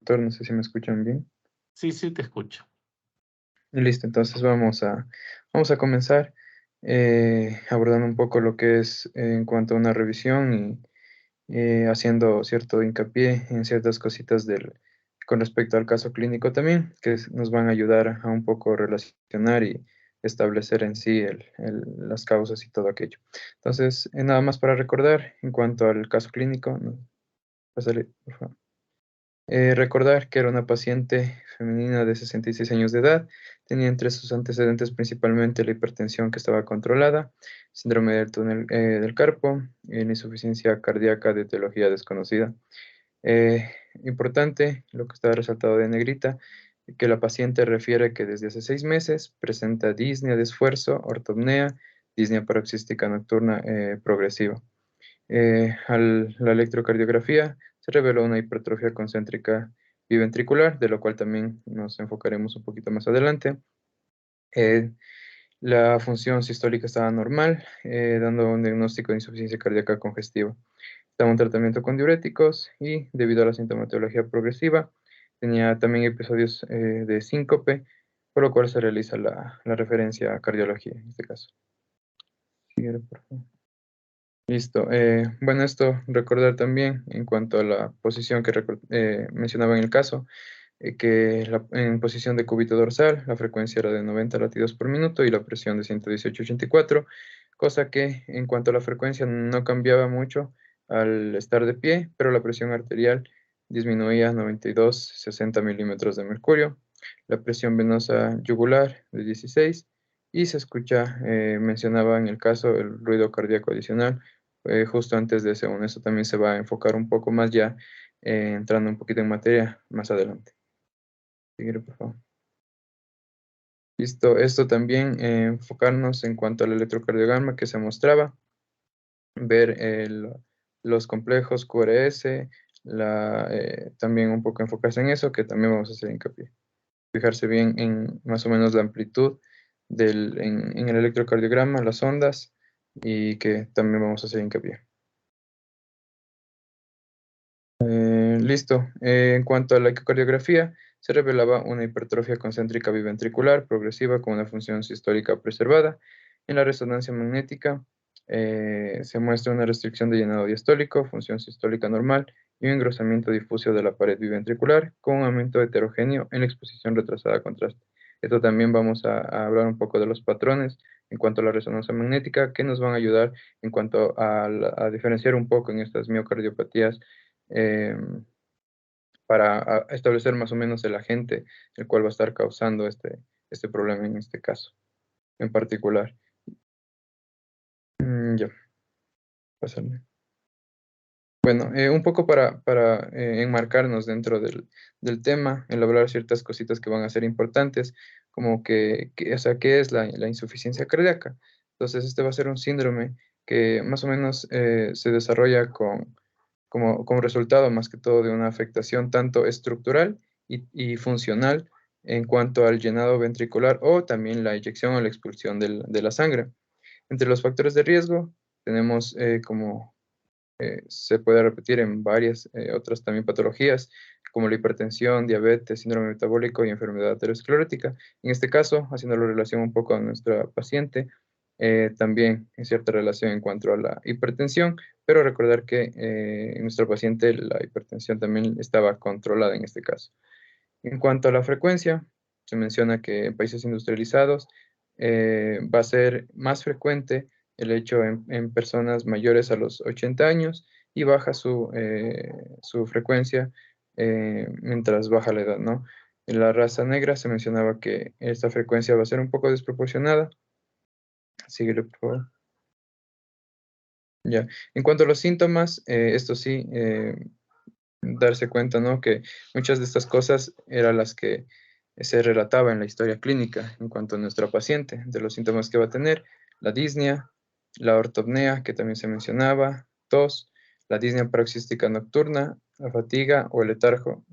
doctor, no sé si me escuchan bien. Sí, sí, te escucho. Listo, entonces vamos a comenzar abordando un poco lo que es en cuanto a una revisión y haciendo cierto hincapié en ciertas cositas con respecto al caso clínico también, que nos van a ayudar a un poco relacionar y establecer en sí las causas y todo aquello. Entonces, nada más para recordar en cuanto al caso clínico, ¿no? Pásale, por favor. Recordar que era una paciente femenina de 66 años de edad, tenía entre sus antecedentes principalmente la hipertensión que estaba controlada, síndrome del túnel del carpo, insuficiencia cardíaca de etiología desconocida. Eh, Importante, lo que está resaltado de negrita, que la paciente refiere que desde hace 6 meses presenta disnea de esfuerzo, ortopnea, disnea paroxística nocturna progresiva. La electrocardiografía se reveló una hipertrofia concéntrica biventricular, de lo cual también nos enfocaremos un poquito más adelante. Eh, la función sistólica estaba normal, dando un diagnóstico de insuficiencia cardíaca congestiva. Estaba en tratamiento con diuréticos y, debido a la sintomatología progresiva, tenía también episodios de síncope, por lo cual se realiza la referencia a cardiología en este caso. Siguiente, por favor. Listo. Bueno, esto recordar también en cuanto a la posición que mencionaba en el caso, que en posición de cúbito dorsal la frecuencia era de 90 latidos por minuto y la presión de 118/84, cosa que en cuanto a la frecuencia no cambiaba mucho al estar de pie, pero la presión arterial disminuía a 92/60 milímetros de mercurio, la presión venosa yugular de 16 y se escucha, mencionaba en el caso, el ruido cardíaco adicional justo antes de según eso también se va a enfocar un poco más ya, entrando un poquito en materia más adelante. Seguir, por favor. Listo, esto también enfocarnos en cuanto al electrocardiograma que se mostraba, ver los complejos QRS, también un poco enfocarse en eso, que también vamos a hacer hincapié. Fijarse bien en más o menos la amplitud en el electrocardiograma, las ondas, y que también vamos a hacer hincapié. Listo. En cuanto a la ecocardiografía, se revelaba una hipertrofia concéntrica biventricular progresiva con una función sistólica preservada. En la resonancia magnética se muestra una restricción de llenado diastólico, función sistólica normal y un engrosamiento difuso de la pared biventricular con un aumento heterogéneo en la exposición retrasada a contraste. Esto también vamos a hablar un poco de los patrones en cuanto a la resonancia magnética que nos van a ayudar en cuanto a diferenciar un poco en estas miocardiopatías em, para establecer más o menos el agente el cual va a estar causando este problema en este caso en particular. Ya, pasarle. Bueno, un poco para enmarcarnos dentro del tema, elaborar ciertas cositas que van a ser importantes, como o sea, ¿qué es la insuficiencia cardíaca? Entonces, este va a ser un síndrome que más o menos se desarrolla como resultado más que todo de una afectación tanto estructural y funcional en cuanto al llenado ventricular o también la eyección o la expulsión de la sangre. Entre los factores de riesgo tenemos como se puede repetir en varias otras también patologías, como la hipertensión, diabetes, síndrome metabólico y enfermedad aterosclerótica. En este caso, haciéndolo relación un poco a nuestra paciente, también en cierta relación en cuanto a la hipertensión, pero recordar que en nuestra paciente la hipertensión también estaba controlada en este caso. En cuanto a la frecuencia, se menciona que en países industrializados va a ser más frecuente el hecho en personas mayores a los 80 años y baja su frecuencia mientras baja la edad, ¿no? En la raza negra se mencionaba que esta frecuencia va a ser un poco desproporcionada. Síguele, por favor. Ya. En cuanto a los síntomas, esto sí, darse cuenta, ¿no? Que muchas de estas cosas eran las que se relataba en la historia clínica en cuanto a nuestra paciente, de los síntomas que va a tener, la disnea, la ortopnea, que también se mencionaba, tos, la disnea paroxística nocturna, la fatiga o el letargo,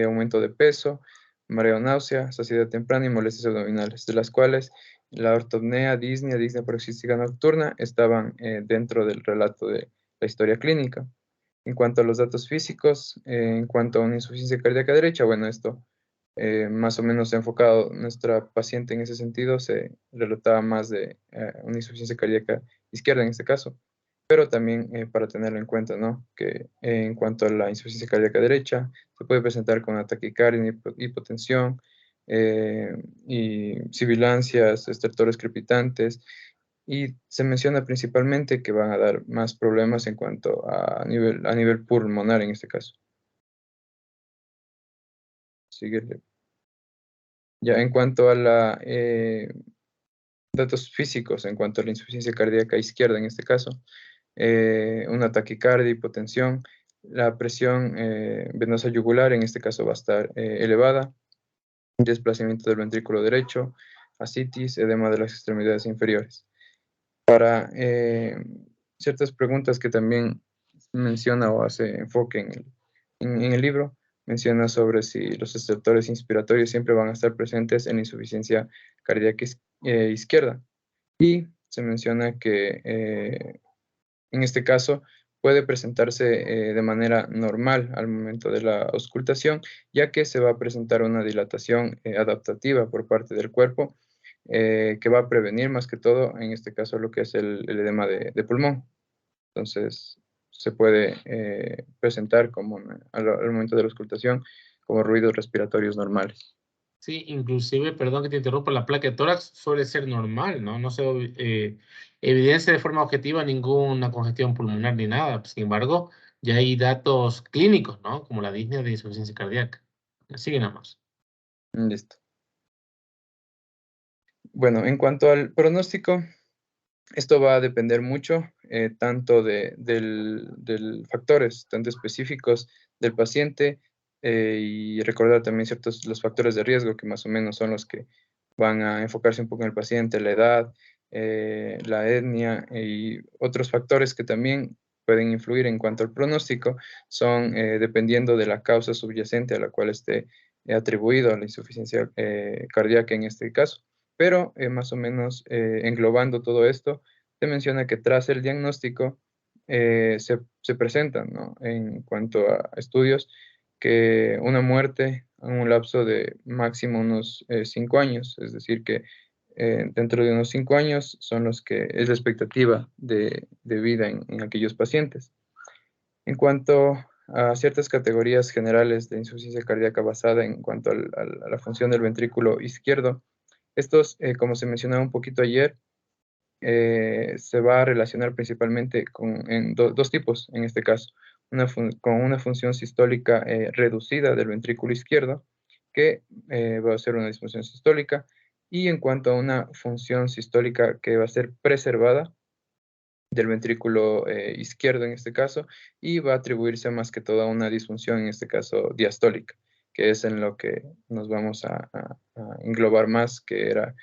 aumento de peso, mareo, náusea, saciedad temprana y molestias abdominales, de las cuales la ortopnea, disnea paroxística nocturna estaban dentro del relato de la historia clínica. En cuanto a los datos físicos, en cuanto a una insuficiencia cardíaca derecha, bueno, esto más o menos enfocado, nuestra paciente en ese sentido se relataba más de una insuficiencia cardíaca izquierda en este caso, pero también para tenerlo en cuenta, ¿no? Que en cuanto a la insuficiencia cardíaca derecha, se puede presentar con taquicardia, hipotensión, eh, y sibilancias, estertores crepitantes, y se menciona principalmente que van a dar más problemas en cuanto a nivel pulmonar en este caso. Sigue. Ya en cuanto a la datos físicos, en cuanto a la insuficiencia cardíaca izquierda en este caso, una taquicardia, hipotensión, la presión venosa yugular en este caso va a estar elevada, desplazamiento del ventrículo derecho, ascitis, edema de las extremidades inferiores. Para ciertas preguntas que también menciona o hace enfoque en el libro, menciona sobre si los estertores inspiratorios siempre van a estar presentes en la insuficiencia cardíaca izquierda. Y se menciona que en este caso puede presentarse de manera normal al momento de la auscultación, ya que se va a presentar una dilatación adaptativa por parte del cuerpo que va a prevenir más que todo, en este caso, lo que es el edema de pulmón. Entonces, se puede presentar como al momento de la auscultación como ruidos respiratorios normales. Sí, inclusive, perdón que te interrumpa, la placa de tórax suele ser normal, ¿no? No se evidencia de forma objetiva ninguna congestión pulmonar ni nada. Sin embargo, ya hay datos clínicos, ¿no? Como la disnea de insuficiencia cardíaca. Sigue nada más. Listo. Bueno, en cuanto al pronóstico, esto va a depender mucho tanto del factores, tanto específicos del paciente y recordar también ciertos los factores de riesgo que más o menos son los que van a enfocarse un poco en el paciente, la edad, la etnia y otros factores que también pueden influir en cuanto al pronóstico son dependiendo de la causa subyacente a la cual esté atribuido a la insuficiencia cardíaca en este caso. Pero más o menos englobando todo esto, se menciona que tras el diagnóstico se presentan, ¿no? En cuanto a estudios, que una muerte en un lapso de máximo unos 5 años, es decir, que dentro de unos 5 años son los que es la expectativa de vida en aquellos pacientes. En cuanto a ciertas categorías generales de insuficiencia cardíaca basada en cuanto a la función del ventrículo izquierdo, estos, como se mencionaba un poquito ayer, se va a relacionar principalmente en dos tipos, en este caso, con una función sistólica reducida del ventrículo izquierdo, que va a ser una disfunción sistólica, y en cuanto a una función sistólica que va a ser preservada del ventrículo izquierdo en este caso, y va a atribuirse más que todo a una disfunción, en este caso diastólica, que es en lo que nos vamos a englobar más, que era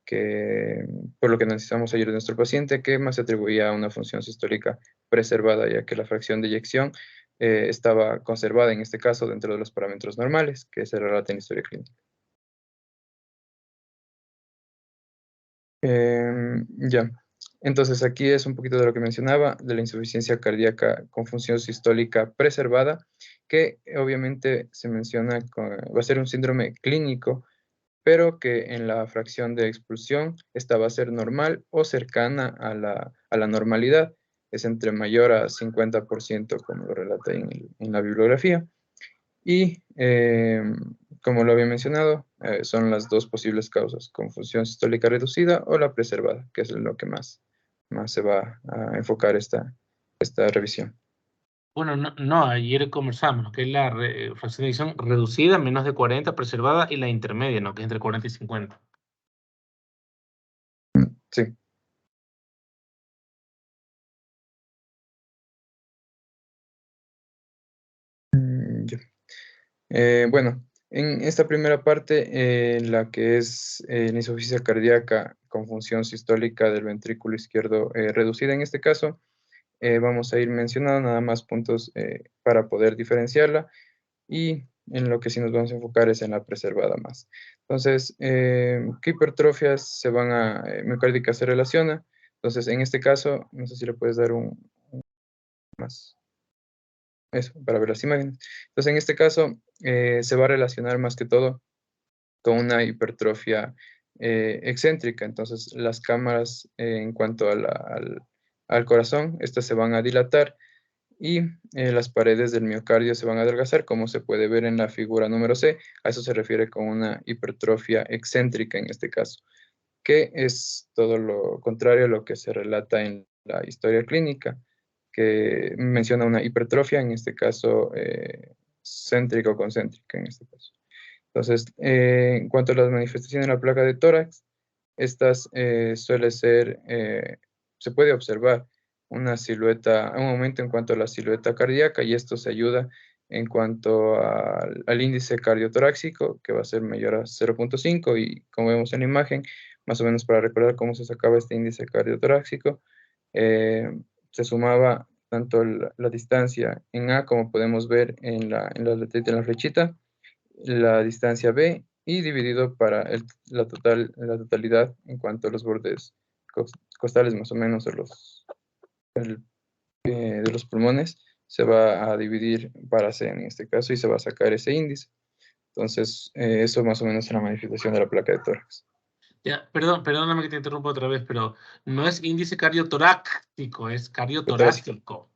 que por lo que necesitamos ayer de nuestro paciente, que más se atribuía a una función sistólica preservada, ya que la fracción de eyección estaba conservada en este caso dentro de los parámetros normales, que se relata en la historia clínica. Ya. Entonces, aquí es un poquito de lo que mencionaba, de la insuficiencia cardíaca con función sistólica preservada, que obviamente se menciona, va a ser un síndrome clínico, pero que en la fracción de expulsión esta va a ser normal o cercana a la normalidad, es entre mayor a 50%, como lo relata en la bibliografía. Y como lo había mencionado, son las dos posibles causas, confusión sistólica reducida o la preservada, que es lo que más se va a enfocar esta revisión. Bueno, no, no, ayer conversamos, ¿no? Que es la fracción de eyección reducida, menos de 40, preservada, y la intermedia, ¿no? Que es entre 40 y 50. Sí. Ya. Bueno, en esta primera parte, la que es la insuficiencia cardíaca con función sistólica del ventrículo izquierdo reducida en este caso, vamos a ir mencionando nada más puntos para poder diferenciarla, y en lo que sí nos vamos a enfocar es en la preservada más. Entonces, ¿qué hipertrofias miocárdicas se relaciona? Entonces, en este caso, no sé si le puedes dar un más. eso, para ver las imágenes. Entonces, en este caso, se va a relacionar más que todo con una hipertrofia excéntrica. Entonces, las cámaras en cuanto al corazón, estas se van a dilatar y las paredes del miocardio se van a adelgazar, como se puede ver en la figura número C. A eso se refiere con una hipertrofia excéntrica en este caso, que es todo lo contrario a lo que se relata en la historia clínica, que menciona una hipertrofia, en este caso céntrica o concéntrica en este caso. Entonces, en cuanto a las manifestaciones de la placa de tórax, estas suele ser, se puede observar una silueta, un aumento en cuanto a la silueta cardíaca y esto se ayuda en cuanto al índice cardiotorácico, que va a ser mayor a 0,5 y como vemos en la imagen, más o menos para recordar cómo se sacaba este índice cardiotorácico, se sumaba tanto la distancia en A, como podemos ver en la flechita, la distancia B y dividido para la totalidad en cuanto a los bordes costales más o menos de los pulmones, se va a dividir para C en este caso y se va a sacar ese índice. Entonces, eso más o menos es la manifestación de la placa de tórax. Ya, perdóname que te interrumpa otra vez, pero no es índice cardiotorácico, es Torácico, cardiotorácico.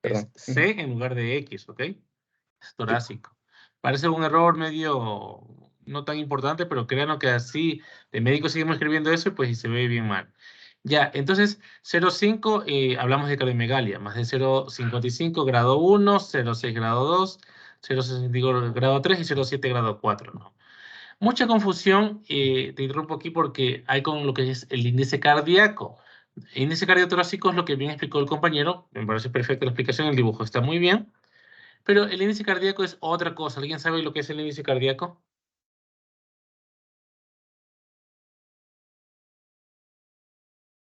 Es perdón. C en lugar de X, ¿ok? Es torácico. Parece un error medio no tan importante, pero créanlo que así de médico seguimos escribiendo eso y pues se ve bien mal. Ya, entonces 0,5 hablamos de cardiomegalia, más de 0,55 grado 1, 0,6 grado 2, 0,65 grado 3 y 0,7 grado 4, ¿no? Mucha confusión, te interrumpo aquí porque hay con lo que es el índice cardíaco. El índice cardiotorácico es lo que bien explicó el compañero, me parece perfecta la explicación, el dibujo está muy bien, pero el índice cardíaco es otra cosa. ¿Alguien sabe lo que es el índice cardíaco?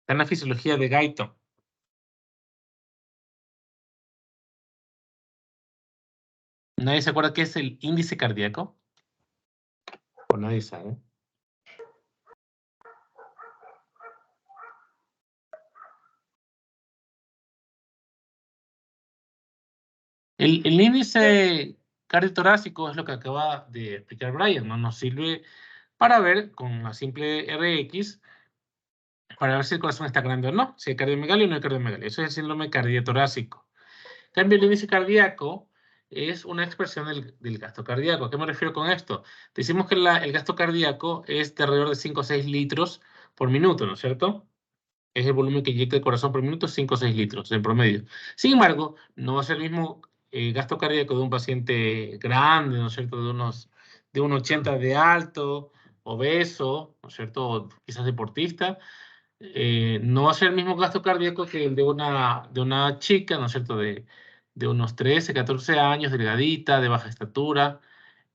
Está en la fisiología de Guyton. ¿Nadie se acuerda qué es el índice cardíaco? O nadie sabe. El índice cardiotorácico es lo que acaba de explicar Brian, ¿no? Nos sirve para ver con la simple RX, para ver si el corazón está grande o no, si hay cardiomegalia o no hay cardiomegalia. Eso es el síndrome cardiotorácico. En cambio, el índice cardíaco es una expresión del gasto cardíaco. ¿A qué me refiero con esto? Decimos que el gasto cardíaco es de alrededor de 5 o 6 litros por minuto, ¿no es cierto? Es el volumen que inyecta el corazón por minuto, 5 o 6 litros en promedio. Sin embargo, no va a ser el mismo gasto cardíaco de un paciente grande, ¿no es cierto? De un 80 de alto, obeso, ¿no es cierto? O quizás deportista. No va a ser el mismo gasto cardíaco que el de una chica, ¿no es cierto? De unos 13, 14 años, delgadita, de baja estatura.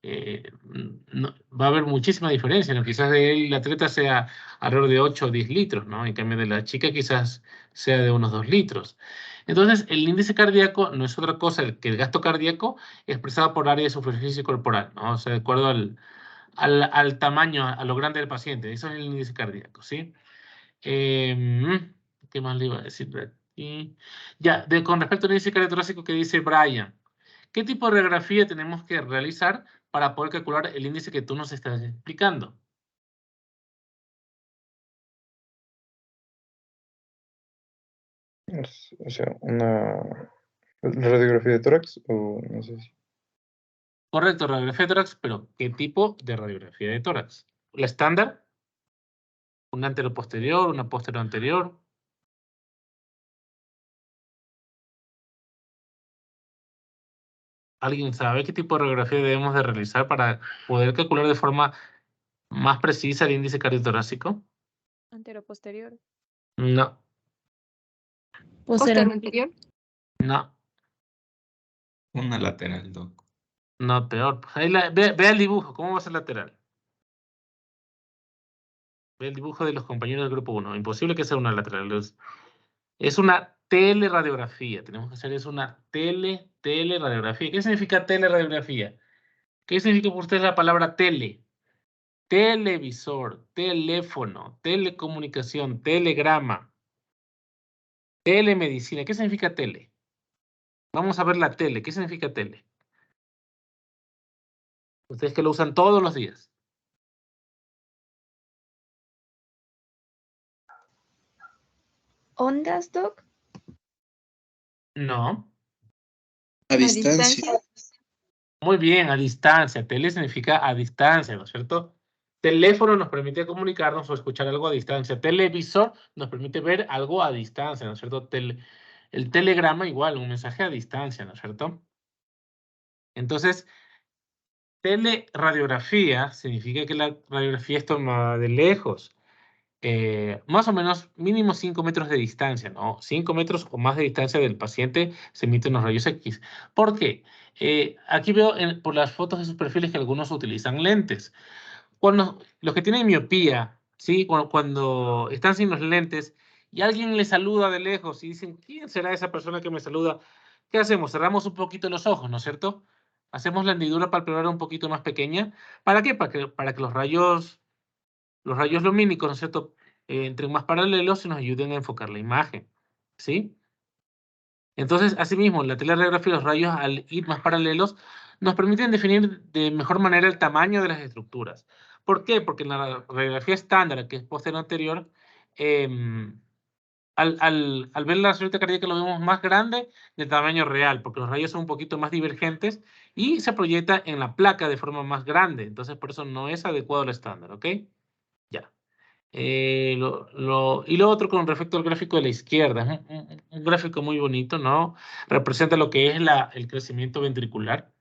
Va a haber muchísima diferencia, ¿no? Quizás de el atleta sea alrededor de 8 o 10 litros, ¿no? En cambio de la chica quizás sea de unos 2 litros. Entonces, el índice cardíaco no es otra cosa que el gasto cardíaco expresado por área de superficie corporal, ¿no? O sea, de acuerdo al tamaño, a lo grande del paciente. Eso es el índice cardíaco, ¿sí? ¿Qué más le iba a decir de aquí? Ya, con respecto al índice cardiotorácico que dice Brian, ¿qué tipo de radiografía tenemos que realizar para poder calcular el índice que tú nos estás explicando? O sea, una radiografía de tórax o no sé si. Correcto, radiografía de tórax, pero ¿qué tipo de radiografía de tórax? ¿La estándar? ¿Una anteroposterior? ¿Una posterior anterior? ¿Alguien sabe qué tipo de radiografía debemos de realizar para poder calcular de forma más precisa el índice cardiotorácico? Anteroposterior. No, Posterior anterior. no, Una lateral, doc. no, peor. Pues ahí ve el dibujo, ¿cómo va a ser lateral? Ve el dibujo de los compañeros del grupo 1. Imposible que sea una lateral. Es una teleradiografía. Tenemos que hacer es una teleradiografía. ¿Qué significa teleradiografía? ¿Qué significa por ustedes la palabra tele? Televisor, teléfono, telecomunicación, telegrama, telemedicina. ¿Qué significa tele? Vamos a ver la tele. ¿Qué significa tele? Ustedes que lo usan todos los días. ¿Ondas, Doc? No. A distancia. Muy bien, a distancia. Tele significa a distancia, ¿no es cierto? Teléfono nos permite comunicarnos o escuchar algo a distancia. Televisor nos permite ver algo a distancia, ¿no es cierto? El telegrama igual, un mensaje a distancia, ¿no es cierto? Entonces, teleradiografía significa que la radiografía es tomada de lejos. Más o menos mínimo 5 metros de distancia, ¿no? 5 metros o más de distancia del paciente se emiten los rayos X. ¿Por qué? Aquí veo por las fotos de sus perfiles que algunos utilizan lentes. Cuando los que tienen miopía, ¿sí? Cuando están sin los lentes y alguien les saluda de lejos y dicen, ¿quién será esa persona que me saluda? ¿Qué hacemos? Cerramos un poquito los ojos, ¿no es cierto? Hacemos la hendidura palpebral un poquito más pequeña. ¿Para qué? Para que los rayos lumínicos, ¿no es cierto?, entren más paralelos y nos ayuden a enfocar la imagen, ¿sí? Entonces, asimismo, la teleradiografía y los rayos, al ir más paralelos, nos permiten definir de mejor manera el tamaño de las estructuras. ¿Por qué? Porque en la radiografía estándar, que es posterior anterior, al ver la resonancia cardíaca lo vemos más grande de tamaño real, porque los rayos son un poquito más divergentes y se proyecta en la placa de forma más grande. Entonces, por eso no es adecuado al estándar, ¿ok? Ya. Y lo otro con respecto al gráfico de la izquierda, es un gráfico muy bonito, ¿no? Representa lo que es el crecimiento ventricular.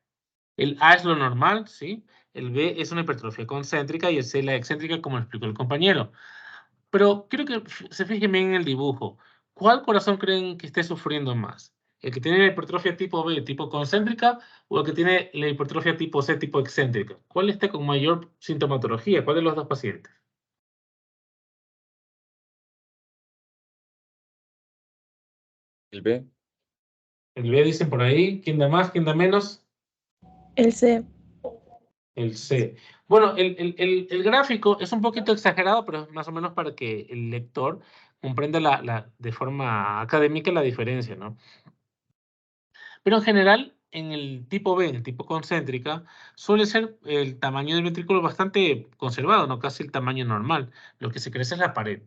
El A es lo normal, ¿sí? El B es una hipertrofia concéntrica y el C la excéntrica, como lo explicó el compañero. Pero quiero que se fijen bien en el dibujo. ¿Cuál corazón creen que esté sufriendo más? ¿El que tiene la hipertrofia tipo B, tipo concéntrica, o el que tiene la hipertrofia tipo C, tipo excéntrica? ¿Cuál está con mayor sintomatología? ¿Cuál de los dos pacientes? El B. El B dicen por ahí. ¿Quién da más? ¿Quién da menos? El C. El C. Bueno, el gráfico es un poquito exagerado, pero es más o menos para que el lector comprenda de forma académica la diferencia, ¿no? Pero en general, en el tipo B, en el tipo concéntrica, suele ser el tamaño del ventrículo bastante conservado, ¿no? Casi el tamaño normal. Lo que se crece es la pared.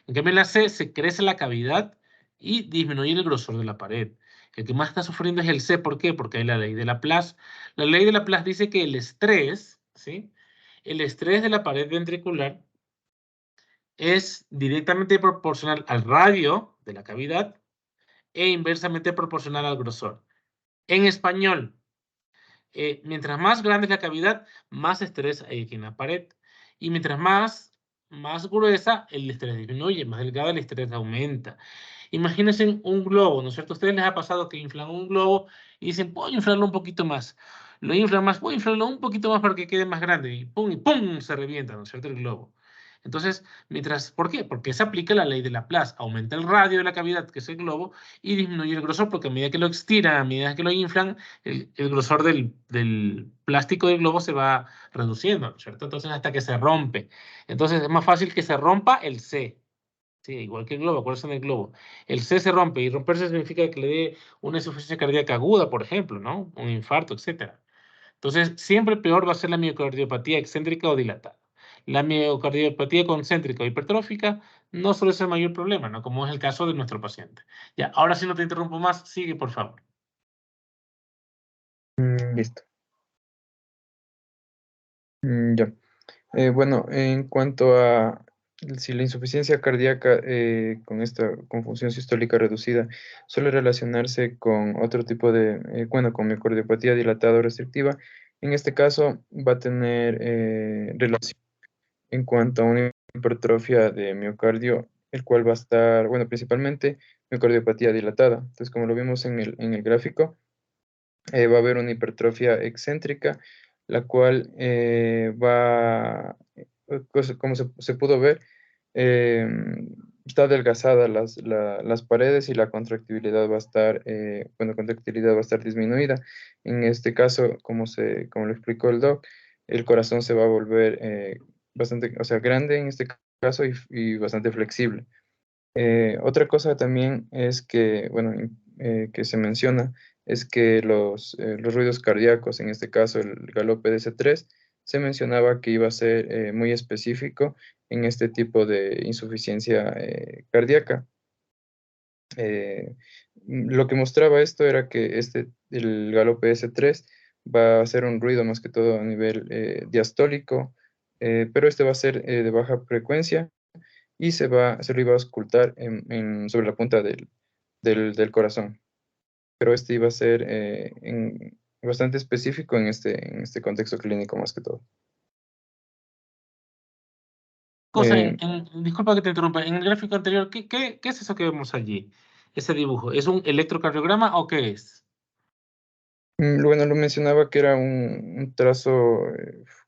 En cambio, en la C se crece la cavidad y disminuye el grosor de la pared. El que más está sufriendo es el C. ¿Por qué? Porque hay la ley de Laplace. La ley de Laplace dice que el estrés, ¿sí? El estrés de la pared ventricular es directamente proporcional al radio de la cavidad e inversamente proporcional al grosor. En español, mientras más grande es la cavidad, más estrés hay aquí en la pared. Y mientras más gruesa, el estrés disminuye, más delgada el estrés aumenta. Imagínense un globo, ¿no es cierto? A ustedes les ha pasado que inflan un globo y dicen, puedo inflarlo un poquito más. Lo inflan más, puedo inflarlo un poquito más para que quede más grande. Y pum, se revienta, ¿no es cierto? El globo. Entonces, ¿por qué? Porque se aplica la ley de Laplace. Aumenta el radio de la cavidad, que es el globo, y disminuye el grosor, porque a medida que lo estiran, a medida que lo inflan, el grosor del plástico del globo se va reduciendo, ¿no es cierto? Entonces, hasta que se rompe. Entonces, es más fácil que se rompa el C. Sí, igual que el globo, acuérdense del globo. El C se rompe y romperse significa que le dé una insuficiencia cardíaca aguda, por ejemplo, ¿no? Un infarto, etcétera. Entonces, siempre peor va a ser la miocardiopatía excéntrica o dilatada. La miocardiopatía concéntrica o hipertrófica no suele ser el mayor problema, ¿no? Como es el caso de nuestro paciente. Ya, ahora sí no te interrumpo más, sigue, por favor. Listo. Ya. Bueno, en cuanto a si la insuficiencia cardíaca con esta con función sistólica reducida suele relacionarse con otro tipo de, bueno, con miocardiopatía dilatada o restrictiva, en este caso va a tener relación en cuanto a una hipertrofia de miocardio, el cual va a estar, bueno, principalmente miocardiopatía dilatada. Entonces, como lo vimos en el gráfico, va a haber una hipertrofia excéntrica, la cual como se pudo ver, eh, está adelgazada las paredes y la contractibilidad va a estar, bueno, contractibilidad va a estar disminuida. En este caso, como lo explicó el doc, el corazón se va a volver bastante, o sea, grande en este caso y bastante flexible. Otra cosa también es que, bueno, que se menciona es que los ruidos cardíacos, en este caso el galope de C3, se mencionaba que iba a ser muy específico en este tipo de insuficiencia cardíaca. Lo que mostraba esto era que el galope S3 va a hacer un ruido más que todo a nivel diastólico, pero este va a ser de baja frecuencia y se lo iba a auscultar sobre la punta del corazón. Pero este iba a ser bastante específico en este contexto clínico más que todo. Cosa, Eh, disculpa que te interrumpa, en el gráfico anterior, ¿qué es eso que vemos allí? Ese dibujo, ¿es un electrocardiograma o qué es? bueno, lo mencionaba que era un trazo,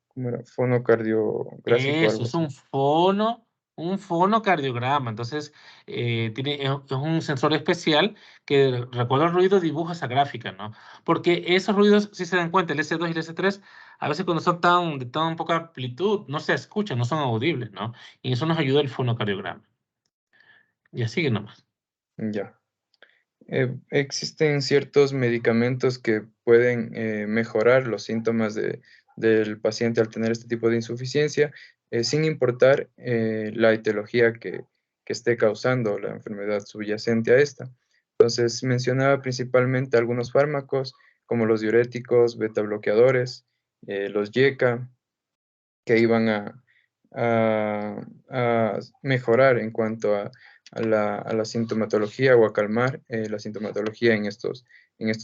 ¿cómo era? Fonocardiográfico, Eso algo es así. un fonocardiograma. Entonces, es un sensor especial que, recuerda el ruido, dibuja esa gráfica, ¿no? Porque esos ruidos, si se dan cuenta, el S2 y el S3, a veces cuando son de tan poca amplitud, no se escuchan, no son audibles, ¿no? Y eso nos ayuda el fonocardiograma. Y así que nomás. Ya. Existen ciertos medicamentos que pueden mejorar los síntomas del paciente al tener este tipo de insuficiencia, sin importar la etiología que esté causando la enfermedad subyacente a esta. Entonces, mencionaba principalmente algunos fármacos, como los diuréticos, beta bloqueadores, los YECA, que iban a mejorar en cuanto a la sintomatología o a calmar la sintomatología en estos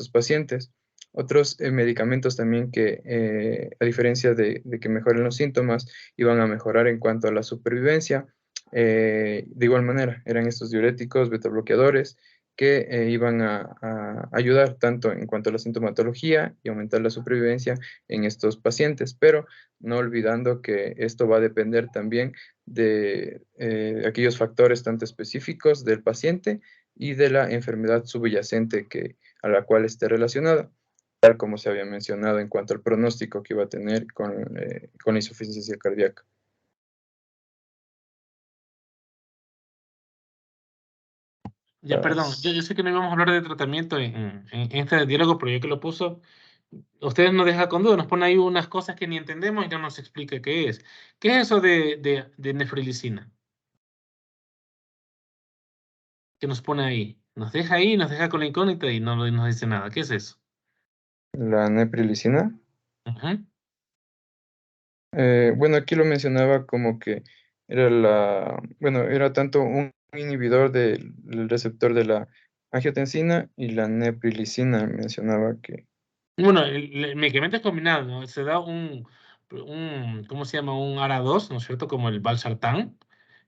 pacientes. Otros medicamentos también que, a diferencia de que mejoren los síntomas, iban a mejorar en cuanto a la supervivencia. De igual manera, eran estos diuréticos, betabloqueadores, que iban a ayudar tanto en cuanto a la sintomatología y aumentar la supervivencia en estos pacientes, pero no olvidando que esto va a depender también de aquellos factores tanto específicos del paciente y de la enfermedad subyacente a la cual esté relacionada, tal como se había mencionado en cuanto al pronóstico que iba a tener con la insuficiencia cardíaca. Ya, perdón, yo sé que no íbamos a hablar de tratamiento en este diálogo, pero yo que lo puso, ustedes nos dejan con duda, nos pone ahí unas cosas que ni entendemos y no nos explica qué es. ¿Qué es eso de nefrilicina? ¿Qué nos pone ahí? Nos deja ahí, nos deja con la incógnita y no nos dice nada. ¿Qué es eso? La neprilicina, Ujú. bueno, aquí lo mencionaba como que era tanto un inhibidor del receptor de la angiotensina y la neprilicina, mencionaba que Bueno, el medicamento es combinado, ¿no? Se da ¿cómo se llama? Un ARA2, ¿no es cierto? Como el valsartán,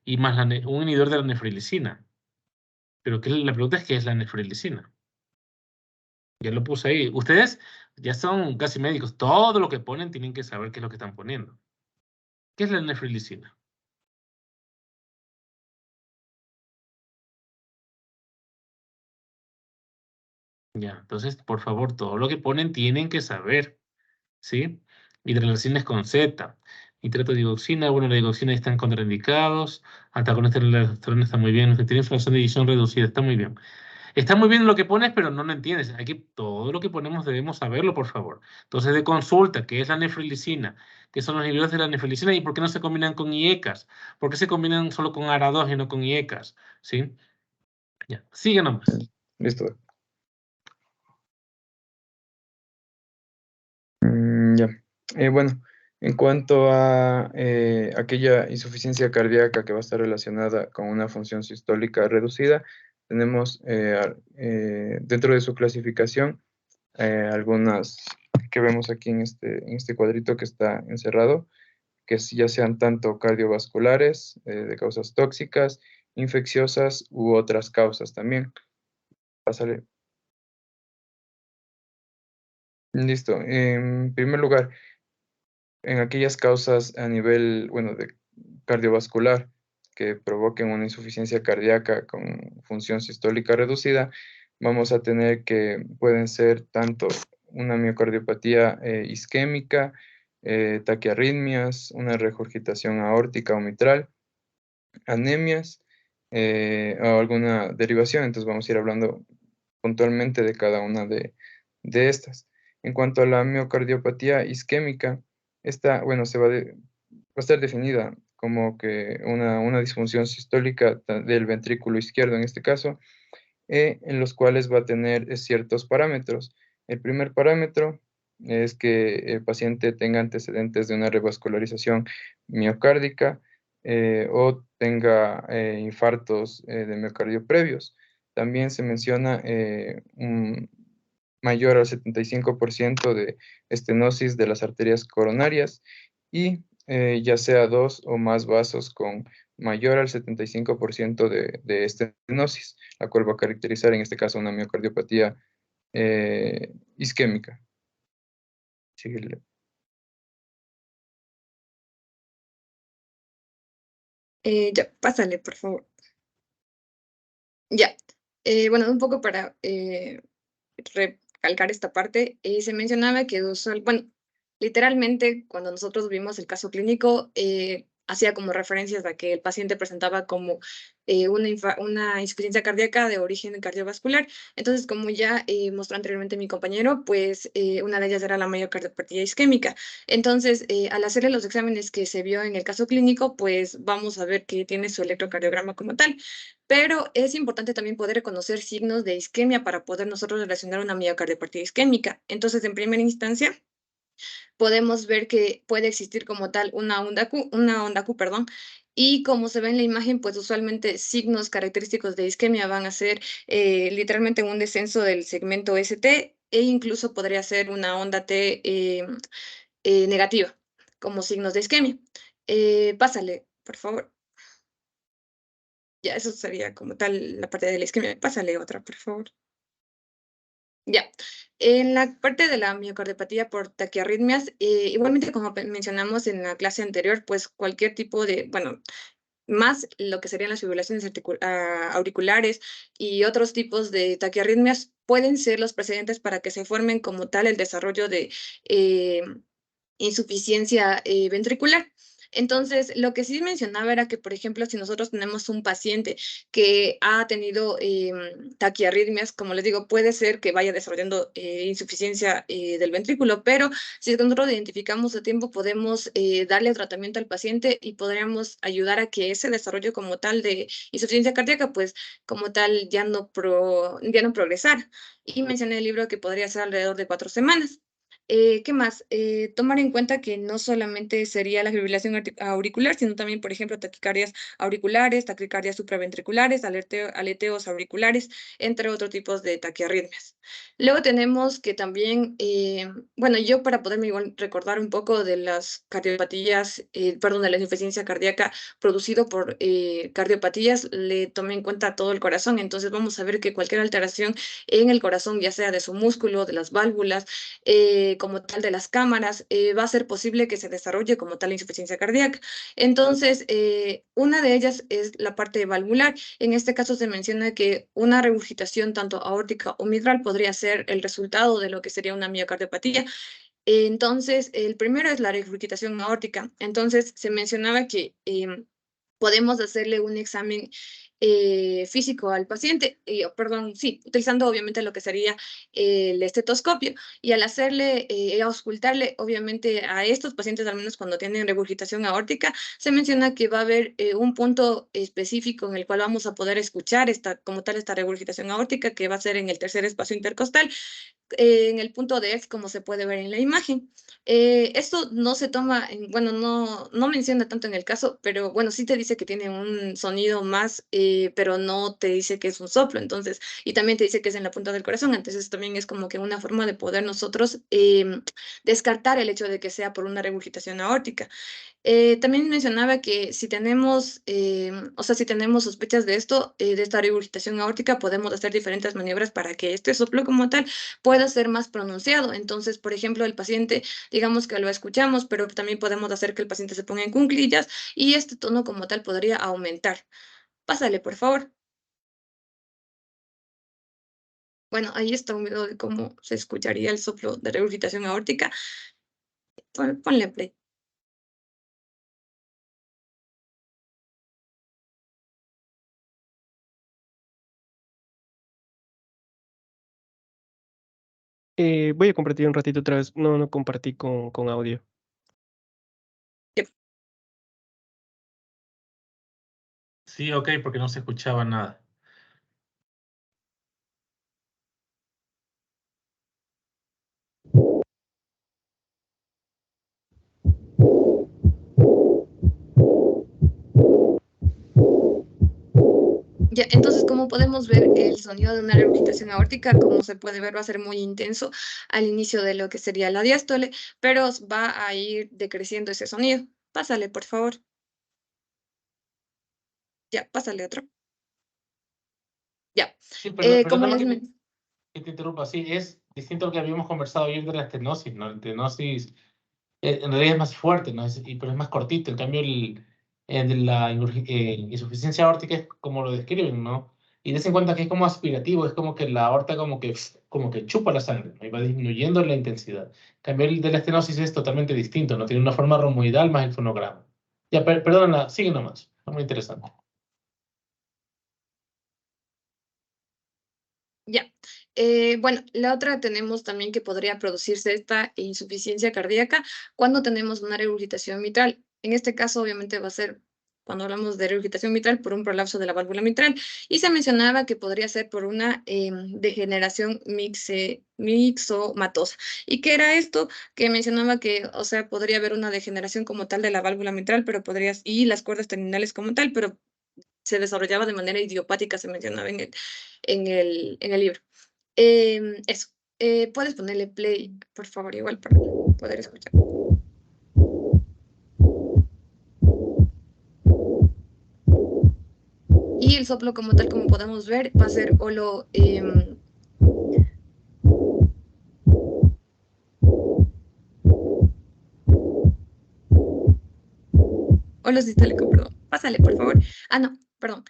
y más un inhibidor de la nefrilicina. Pero la pregunta es, ¿qué es la nefrilicina? Ya lo puse ahí. Ustedes ya son casi médicos. Todo lo que ponen tienen que saber qué es lo que están poniendo. ¿Qué es la nefrilicina? Ya, entonces, por favor, todo lo que ponen tienen que saber, ¿sí? Hidralazina es con Z. Nitrato de dioxina, bueno, la dioxina están contraindicados. Antagonista de la aldosterona está muy bien. Tiene inflamación de edición reducida, está muy bien. Está muy bien lo que pones, pero no lo entiendes. Aquí todo lo que ponemos debemos saberlo, por favor. Entonces, de consulta, ¿qué es la nefrilicina? ¿Qué son los inhibidores de la nefrilicina y por qué no se combinan con IECAS? ¿Por qué se combinan solo con ARA2 y no con IECAS? ¿Sí? Ya, sigue nomás. listo. Ya. Bueno, en cuanto a aquella insuficiencia cardíaca que va a estar relacionada con una función sistólica reducida, tenemos dentro de su clasificación algunas que vemos aquí en este cuadrito que está encerrado, que ya sean tanto cardiovasculares, de causas tóxicas, infecciosas u otras causas también. Pásale. Listo. En primer lugar, en aquellas causas a nivel, bueno, de cardiovascular que provoquen una insuficiencia cardíaca con función sistólica reducida, vamos a tener que pueden ser tanto una miocardiopatía isquémica, taquiarritmias, una regurgitación aórtica o mitral, anemias o alguna derivación. Entonces vamos a ir hablando puntualmente de cada una de estas. En cuanto a la miocardiopatía isquémica, esta, bueno, va a estar definida como que una disfunción sistólica del ventrículo izquierdo en este caso, en los cuales va a tener ciertos parámetros. El primer parámetro es que el paciente tenga antecedentes de una revascularización miocárdica o tenga infartos de miocardio previos. También se menciona un mayor al 75% de estenosis de las arterias coronarias y ya sea dos o más vasos con mayor al 75% de estenosis, la cual va a caracterizar en este caso una miocardiopatía isquémica. Síguele. Ya, pásale, por favor. Ya. Bueno, un poco para recalcar esta parte, se mencionaba que bueno, literalmente cuando nosotros vimos el caso clínico, hacía como referencias a que el paciente presentaba como una insuficiencia cardíaca de origen cardiovascular. Entonces, como ya mostró anteriormente mi compañero, pues una de ellas era la miocardiopatía isquémica. Entonces, al hacerle los exámenes que se vio en el caso clínico, pues vamos a ver que tiene su electrocardiograma como tal. Pero es importante también poder reconocer signos de isquemia para poder nosotros relacionar una miocardiopatía isquémica. Entonces, en primera instancia, podemos ver que puede existir como tal una onda Q, perdón, y como se ve en la imagen, pues usualmente signos característicos de isquemia van a ser literalmente un descenso del segmento ST e incluso podría ser una onda T negativa como signos de isquemia. Pásale, por favor. Ya, eso sería como tal la parte de la isquemia. Pásale otra, por favor. Ya. En la parte de la miocardiopatía por taquiarritmias, igualmente como mencionamos en la clase anterior, pues cualquier tipo de, bueno, más lo que serían las fibrilaciones auriculares y otros tipos de taquiarritmias pueden ser los precedentes para que se formen como tal el desarrollo de eh, insuficiencia ventricular. Entonces, lo que sí mencionaba era que, por ejemplo, si nosotros tenemos un paciente que ha tenido taquiarritmias, como les digo, puede ser que vaya desarrollando insuficiencia del ventrículo, pero si nosotros identificamos a tiempo, podemos darle tratamiento al paciente y podríamos ayudar a que ese desarrollo como tal de insuficiencia cardíaca, pues como tal ya no progresara. Y mencioné el libro que podría ser alrededor de 4 semanas. ¿Qué más? Tomar en cuenta que no solamente sería la fibrilación auricular, sino también, por ejemplo, taquicardias auriculares, taquicardias supraventriculares, aleteos auriculares, entre otros tipos de taquiarritmias. Luego tenemos que también, bueno, yo para poderme igual recordar un poco de las cardiopatías, perdón, de la insuficiencia cardíaca producido por cardiopatías, le tomé en cuenta todo el corazón. Entonces vamos a ver que cualquier alteración en el corazón, ya sea de su músculo, de las válvulas, como tal de las cámaras, va a ser posible que se desarrolle como tal insuficiencia cardíaca. Entonces, una de ellas es la parte valvular. En este caso se menciona que una regurgitación tanto aórtica o mitral podría ser el resultado de lo que sería una miocardiopatía. Entonces, el primero es la regurgitación aórtica. Entonces, se mencionaba que podemos hacerle un examen físico al paciente, perdón, sí, utilizando obviamente lo que sería el estetoscopio y al hacerle, auscultarle, obviamente a estos pacientes, al menos cuando tienen regurgitación aórtica, se menciona que va a haber un punto específico en el cual vamos a poder escuchar como tal esta regurgitación aórtica, que va a ser en el tercer espacio intercostal, en el punto de X, como se puede ver en la imagen. Esto no se toma, bueno, no menciona tanto en el caso, pero bueno, sí te dice que tiene un sonido más, pero no te dice que es un soplo, entonces, y también te dice que es en la punta del corazón, entonces también es como que una forma de poder nosotros descartar el hecho de que sea por una regurgitación aórtica. También mencionaba que si tenemos, o sea, si tenemos sospechas de esto, de esta regurgitación aórtica, podemos hacer diferentes maniobras para que este soplo como tal pueda ser más pronunciado. Entonces, por ejemplo, el paciente, digamos que lo escuchamos, pero también podemos hacer que el paciente se ponga en cuclillas y este tono como tal podría aumentar. Pásale, por favor. Bueno, ahí está un video de cómo se escucharía el soplo de regurgitación aórtica. Ponle play. Voy a compartir un ratito otra vez. No compartí con audio. Sí, ok, porque no se escuchaba nada. Ya, entonces, como podemos ver, el sonido de una regurgitación aórtica, como se puede ver, va a ser muy intenso al inicio de lo que sería la diástole, pero va a ir decreciendo ese sonido. Pásale, por favor. Ya, pásale otro. Ya. Sí, Como perdóname les... que te interrumpa. Sí, es distinto a lo que habíamos conversado ayer de la estenosis, ¿no? La estenosis en realidad es más fuerte, ¿no? Pero es más cortito. En cambio, de la insuficiencia aórtica es como lo describen, ¿no? Y des en cuenta que es como aspirativo, es como que la aorta como que chupa la sangre, ¿no? Y va disminuyendo la intensidad. En cambio, el de la estenosis es totalmente distinto, ¿no? Tiene una forma romboidal más el fonograma. Ya, perdona, sigue nomás. Es muy interesante. Ya. Bueno, la otra tenemos también que podría producirse esta insuficiencia cardíaca cuando tenemos una regurgitación mitral. En este caso, obviamente, va a ser cuando hablamos de regurgitación mitral por un prolapso de la válvula mitral. Y se mencionaba que podría ser por una degeneración mixomatosa. ¿Y qué era esto? Que mencionaba que, o sea, podría haber una degeneración como tal de la válvula mitral, pero podrías, y las cuerdas terminales como tal, pero se desarrollaba de manera idiopática, se mencionaba en el libro. Eso. Puedes ponerle play, por favor, igual para poder escuchar. Y el soplo como tal, como podemos ver, va a ser holo... holosistólico, perdón. Pásale, por favor. Ah, no, perdón.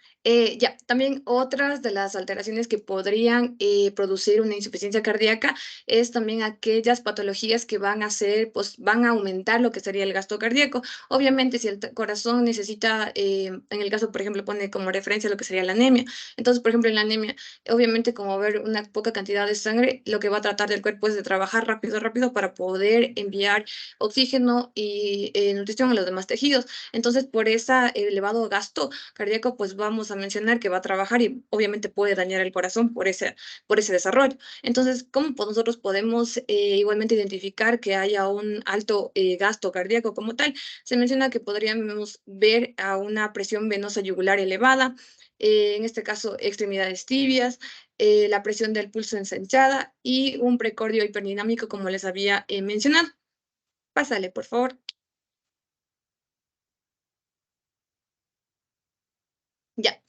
Ya, también otras de las alteraciones que podrían producir una insuficiencia cardíaca es también aquellas patologías que van a ser, pues van a aumentar lo que sería el gasto cardíaco. Obviamente, si el corazón necesita, en el caso, por ejemplo, pone como referencia lo que sería la anemia. Entonces, por ejemplo, en la anemia, obviamente, como ver una poca cantidad de sangre, lo que va a tratar del cuerpo es de trabajar rápido, rápido para poder enviar oxígeno y nutrición a los demás tejidos. Entonces, por ese elevado gasto cardíaco, pues vamos a mencionar que va a trabajar y obviamente puede dañar el corazón por ese desarrollo. Entonces, ¿cómo nosotros podemos igualmente identificar que haya un alto gasto cardíaco como tal? Se menciona que podríamos ver a una presión venosa yugular elevada, en este caso extremidades tibias, la presión del pulso ensanchada y un precordio hiperdinámico, como les había mencionado. Pásale, por favor. Ya.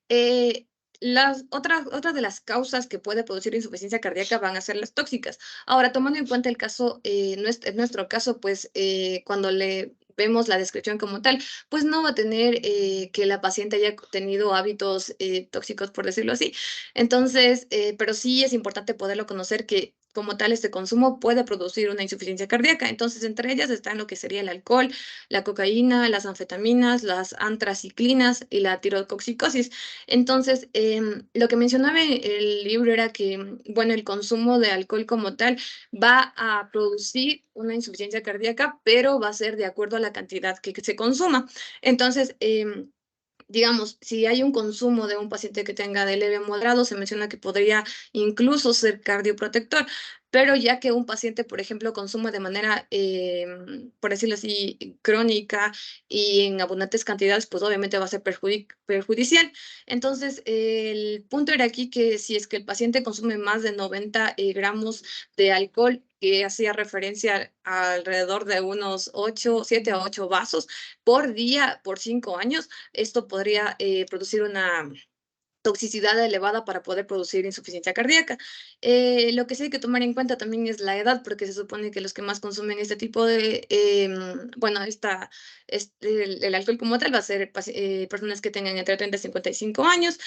Eh, las otras de las causas que puede producir insuficiencia cardíaca van a ser las tóxicas. Ahora, tomando en cuenta el caso, en nuestro caso, pues cuando le vemos la descripción como tal, pues no va a tener que la paciente haya tenido hábitos tóxicos, por decirlo así. Entonces, pero sí es importante poderlo conocer que como tal este consumo puede producir una insuficiencia cardíaca. Entonces, entre ellas están lo que sería el alcohol, la cocaína, las anfetaminas, las antraciclinas y la tirotoxicosis. Entonces, lo que mencionaba el libro era que, bueno, el consumo de alcohol como tal va a producir una insuficiencia cardíaca, pero va a ser de acuerdo a la cantidad que se consuma. Entonces, digamos, si hay un consumo de un paciente que tenga de leve a moderado, se menciona que podría incluso ser cardioprotector, pero ya que un paciente, por ejemplo, consume de manera, por decirlo así, crónica y en abundantes cantidades, pues obviamente va a ser perjudicial. Entonces, el punto era aquí que si es que el paciente consume más de 90 gramos de alcohol, que hacía referencia a alrededor de unos 7 a 8 vasos por día por 5 años, esto podría producir una toxicidad elevada para poder producir insuficiencia cardíaca. Lo que sí hay que tomar en cuenta también es la edad, porque se supone que los que más consumen este tipo de, bueno, el alcohol como tal va a ser personas que tengan entre 30 y 55 años,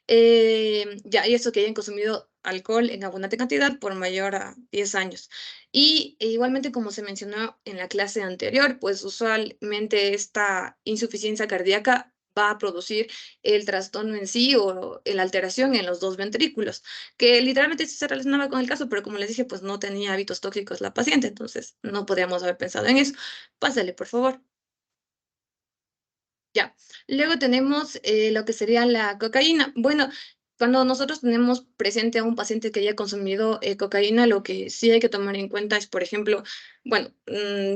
ya, y eso que hayan consumido alcohol en abundante cantidad por mayor a 10 años. Y igualmente, como se mencionó en la clase anterior, pues usualmente esta insuficiencia cardíaca va a producir el trastorno en sí o la alteración en los dos ventrículos, que literalmente sí se relacionaba con el caso, pero como les dije, pues no tenía hábitos tóxicos la paciente, entonces no podíamos haber pensado en eso. Pásale, por favor. Ya. Luego tenemos lo que sería la cocaína. Bueno, cuando nosotros tenemos presente a un paciente que haya consumido cocaína, lo que sí hay que tomar en cuenta es, por ejemplo, bueno,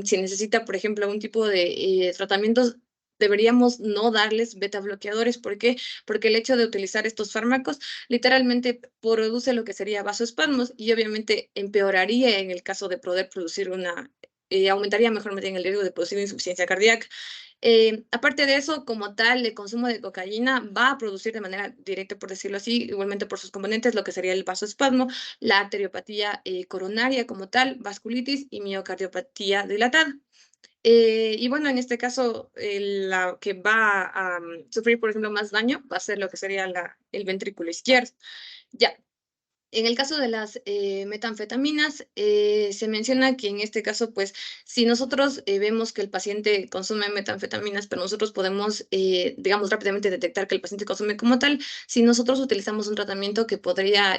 si necesita, por ejemplo, algún tipo de tratamientos, deberíamos no darles beta bloqueadores. ¿Por qué? Porque el hecho de utilizar estos fármacos literalmente produce lo que sería vasoespasmos y obviamente empeoraría en el caso de poder producir aumentaría mejor bien el riesgo de producir insuficiencia cardíaca. Aparte de eso, como tal, el consumo de cocaína va a producir de manera directa, por decirlo así, igualmente por sus componentes, lo que sería el vasoespasmo, la arteriopatía coronaria como tal, vasculitis y miocardiopatía dilatada. Y bueno, en este caso, la que va a sufrir, por ejemplo, más daño va a ser lo que sería el ventrículo izquierdo. Ya, en el caso de las metanfetaminas, se menciona que en este caso, pues, si nosotros vemos que el paciente consume metanfetaminas, pero nosotros podemos, digamos, rápidamente detectar que el paciente consume como tal, si nosotros utilizamos un tratamiento que podría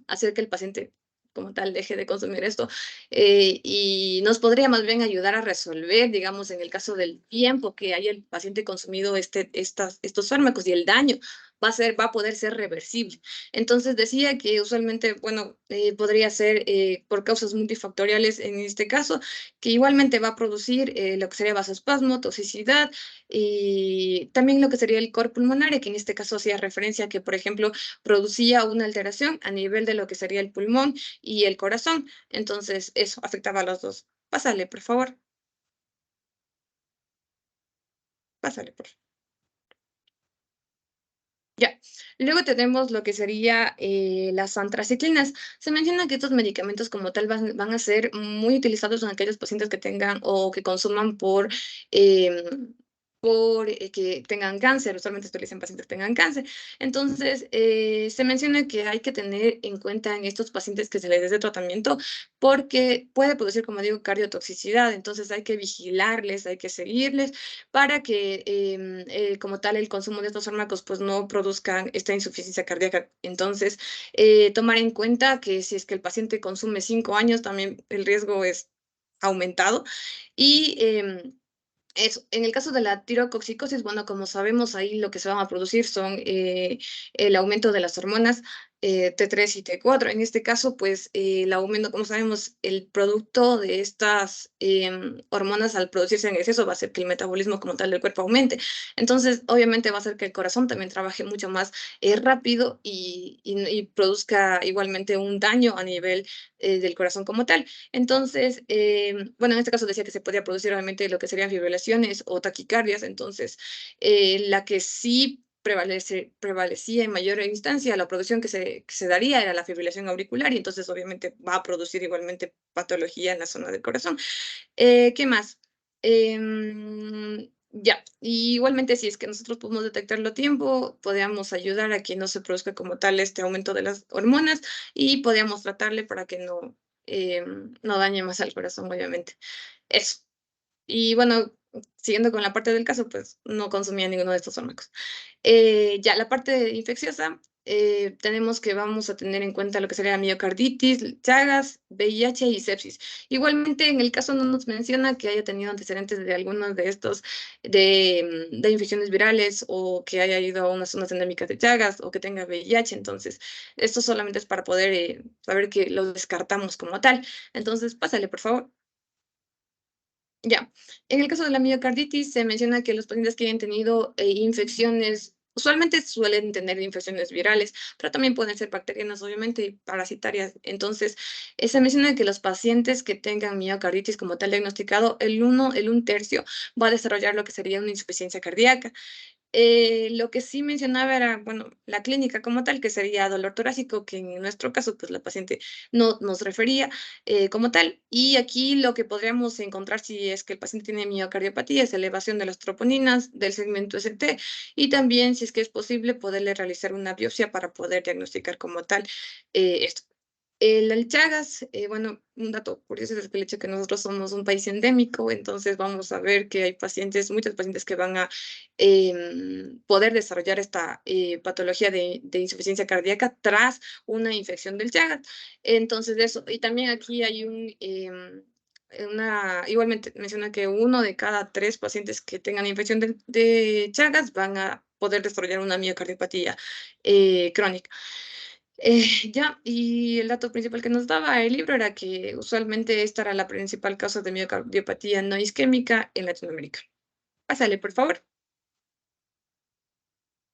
hacer que el paciente como tal deje de consumir esto y nos podría más bien ayudar a resolver, digamos, en el caso del tiempo que haya el paciente consumido estos fármacos y el daño va a poder ser reversible. Entonces decía que usualmente, bueno, podría ser por causas multifactoriales en este caso, que igualmente va a producir lo que sería vasoespasmo, toxicidad y también lo que sería el cor pulmonario, que en este caso hacía referencia a que, por ejemplo, producía una alteración a nivel de lo que sería el pulmón y el corazón. Entonces eso afectaba a los dos. Pásale, por favor. Pásale, por favor. Ya. Luego tenemos lo que sería las antraciclinas. Se menciona que estos medicamentos como tal van a ser muy utilizados en aquellos pacientes que tengan o que consuman por que tengan cáncer. Usualmente se utilizan pacientes que tengan cáncer. Entonces, se menciona que hay que tener en cuenta en estos pacientes que se les dé ese tratamiento porque puede producir, como digo, cardiotoxicidad. Entonces, hay que vigilarles, hay que seguirles para que como tal el consumo de estos fármacos pues no produzcan esta insuficiencia cardíaca. Entonces, tomar en cuenta que si es que el paciente consume 5 años, también el riesgo es aumentado. Y eso, en el caso de la tirotoxicosis, bueno, como sabemos, ahí lo que se van a producir son el aumento de las hormonas T3 y T4. En este caso, pues el aumento, como sabemos, el producto de estas hormonas al producirse en exceso va a hacer que el metabolismo como tal del cuerpo aumente. Entonces, obviamente va a hacer que el corazón también trabaje mucho más rápido y produzca igualmente un daño a nivel del corazón como tal. Entonces, bueno, en este caso decía que se podía producir obviamente lo que serían fibrilaciones o taquicardias, entonces la que sí prevalecía en mayor instancia, la producción que se daría era la fibrilación auricular y entonces obviamente va a producir igualmente patología en la zona del corazón. ¿Qué más? Ya, y igualmente si es que nosotros podemos detectarlo a tiempo, podríamos ayudar a que no se produzca como tal este aumento de las hormonas y podríamos tratarle para que no dañe más al corazón, obviamente. Eso. Y bueno, siguiendo con la parte del caso, pues no consumía ninguno de estos fármacos. Ya, la parte infecciosa, tenemos que vamos a tener en cuenta lo que sería miocarditis, Chagas, VIH y sepsis. Igualmente, en el caso no nos menciona que haya tenido antecedentes de algunos de estos, de infecciones virales o que haya ido a unas zonas endémicas de Chagas o que tenga VIH. Entonces, esto solamente es para poder saber que lo descartamos como tal. Entonces, pásale, por favor. Ya, en el caso de la miocarditis se menciona que los pacientes que hayan tenido infecciones, usualmente suelen tener infecciones virales, pero también pueden ser bacterianas, obviamente, y parasitarias. Entonces, se menciona que los pacientes que tengan miocarditis como tal diagnosticado, el un tercio va a desarrollar lo que sería una insuficiencia cardíaca. Lo que sí mencionaba era, bueno, la clínica como tal, que sería dolor torácico, que en nuestro caso, pues la paciente no nos refería como tal. Y aquí lo que podríamos encontrar si es que el paciente tiene miocardiopatía es elevación de las troponinas, del segmento ST, y también, si es que es posible, poderle realizar una biopsia para poder diagnosticar como tal esto. El Chagas, bueno, un dato curioso es el hecho que nosotros somos un país endémico, entonces vamos a ver que hay pacientes, muchos pacientes que van a poder desarrollar esta patología de insuficiencia cardíaca tras una infección del Chagas. Entonces, eso, y también aquí hay igualmente menciona que 1 de cada 3 pacientes que tengan infección de Chagas van a poder desarrollar una miocardiopatía crónica. Ya, y el dato principal que nos daba el libro era que usualmente esta era la principal causa de miocardiopatía no isquémica en Latinoamérica. Pásale, por favor.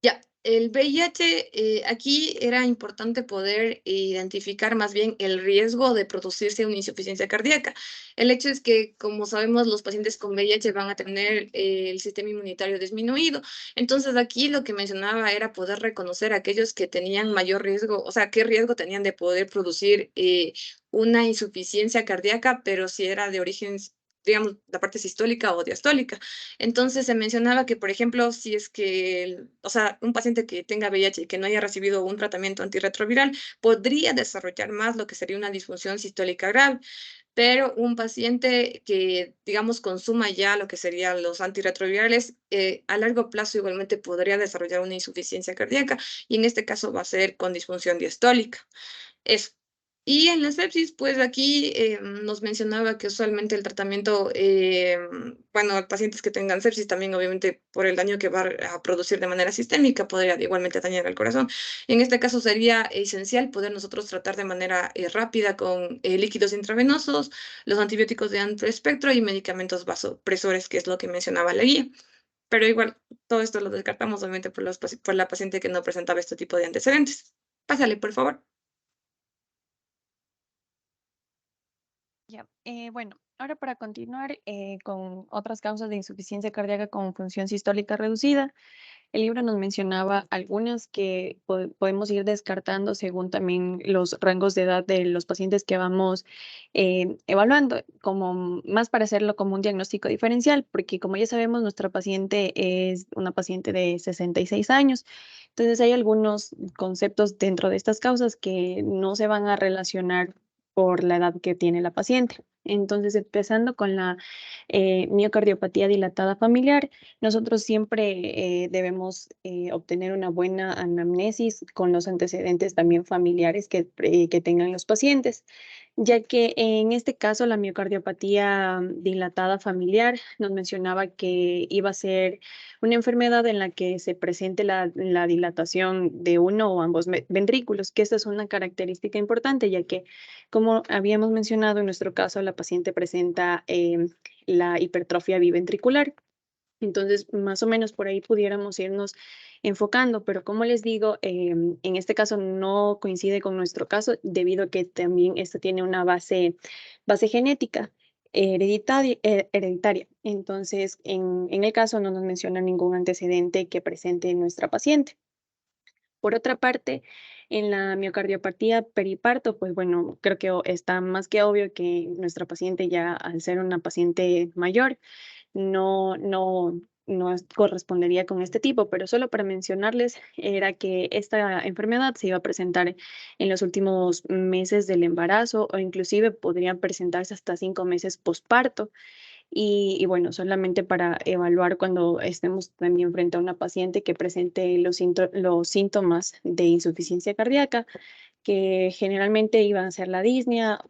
Ya, el VIH, aquí era importante poder identificar más bien el riesgo de producirse una insuficiencia cardíaca. El hecho es que, como sabemos, los pacientes con VIH van a tener el sistema inmunitario disminuido. Entonces, aquí lo que mencionaba era poder reconocer a aquellos que tenían mayor riesgo, o sea, qué riesgo tenían de poder producir una insuficiencia cardíaca, pero si era de origen, digamos, la parte sistólica o diastólica. Entonces se mencionaba que, por ejemplo, si es que, o sea, un paciente que tenga VIH y que no haya recibido un tratamiento antirretroviral podría desarrollar más lo que sería una disfunción sistólica grave, pero un paciente que, digamos, consuma ya lo que serían los antirretrovirales, a largo plazo igualmente podría desarrollar una insuficiencia cardíaca y en este caso va a ser con disfunción diastólica. Eso. Y en la sepsis, pues aquí nos mencionaba que usualmente el tratamiento, bueno, pacientes que tengan sepsis también obviamente por el daño que va a producir de manera sistémica podría igualmente dañar el corazón. En este caso sería esencial poder nosotros tratar de manera rápida con líquidos intravenosos, los antibióticos de amplio espectro y medicamentos vasopresores, que es lo que mencionaba la guía. Pero igual, todo esto lo descartamos obviamente por, por la paciente que no presentaba este tipo de antecedentes. Pásale, por favor. Ya, bueno, ahora para continuar con otras causas de insuficiencia cardíaca con función sistólica reducida, el libro nos mencionaba algunas que podemos ir descartando según también los rangos de edad de los pacientes que vamos evaluando, como más para hacerlo como un diagnóstico diferencial, porque como ya sabemos, nuestra paciente es una paciente de 66 años. Entonces hay algunos conceptos dentro de estas causas que no se van a relacionar por la edad que tiene la paciente. Entonces, empezando con la miocardiopatía dilatada familiar, nosotros siempre debemos obtener una buena anamnesis con los antecedentes también familiares que tengan los pacientes, ya que en este caso la miocardiopatía dilatada familiar nos mencionaba que iba a ser una enfermedad en la que se presente la dilatación de uno o ambos ventrículos, que esta es una característica importante, ya que, como habíamos mencionado, en nuestro caso la paciente presenta la hipertrofia biventricular. Entonces, más o menos por ahí pudiéramos irnos enfocando, pero como les digo, en este caso no coincide con nuestro caso debido a que también esto tiene una base genética hereditaria. Entonces, en el caso no nos menciona ningún antecedente que presente nuestra paciente. Por otra parte, en la miocardiopatía periparto, pues bueno, creo que está más que obvio que nuestra paciente ya al ser una paciente mayor, no correspondería con este tipo, pero solo para mencionarles era que esta enfermedad se iba a presentar en los últimos meses del embarazo o inclusive podrían presentarse hasta 5 meses posparto. Y bueno, solamente para evaluar cuando estemos también frente a una paciente que presente los síntomas de insuficiencia cardíaca, que generalmente iban a ser la disnea,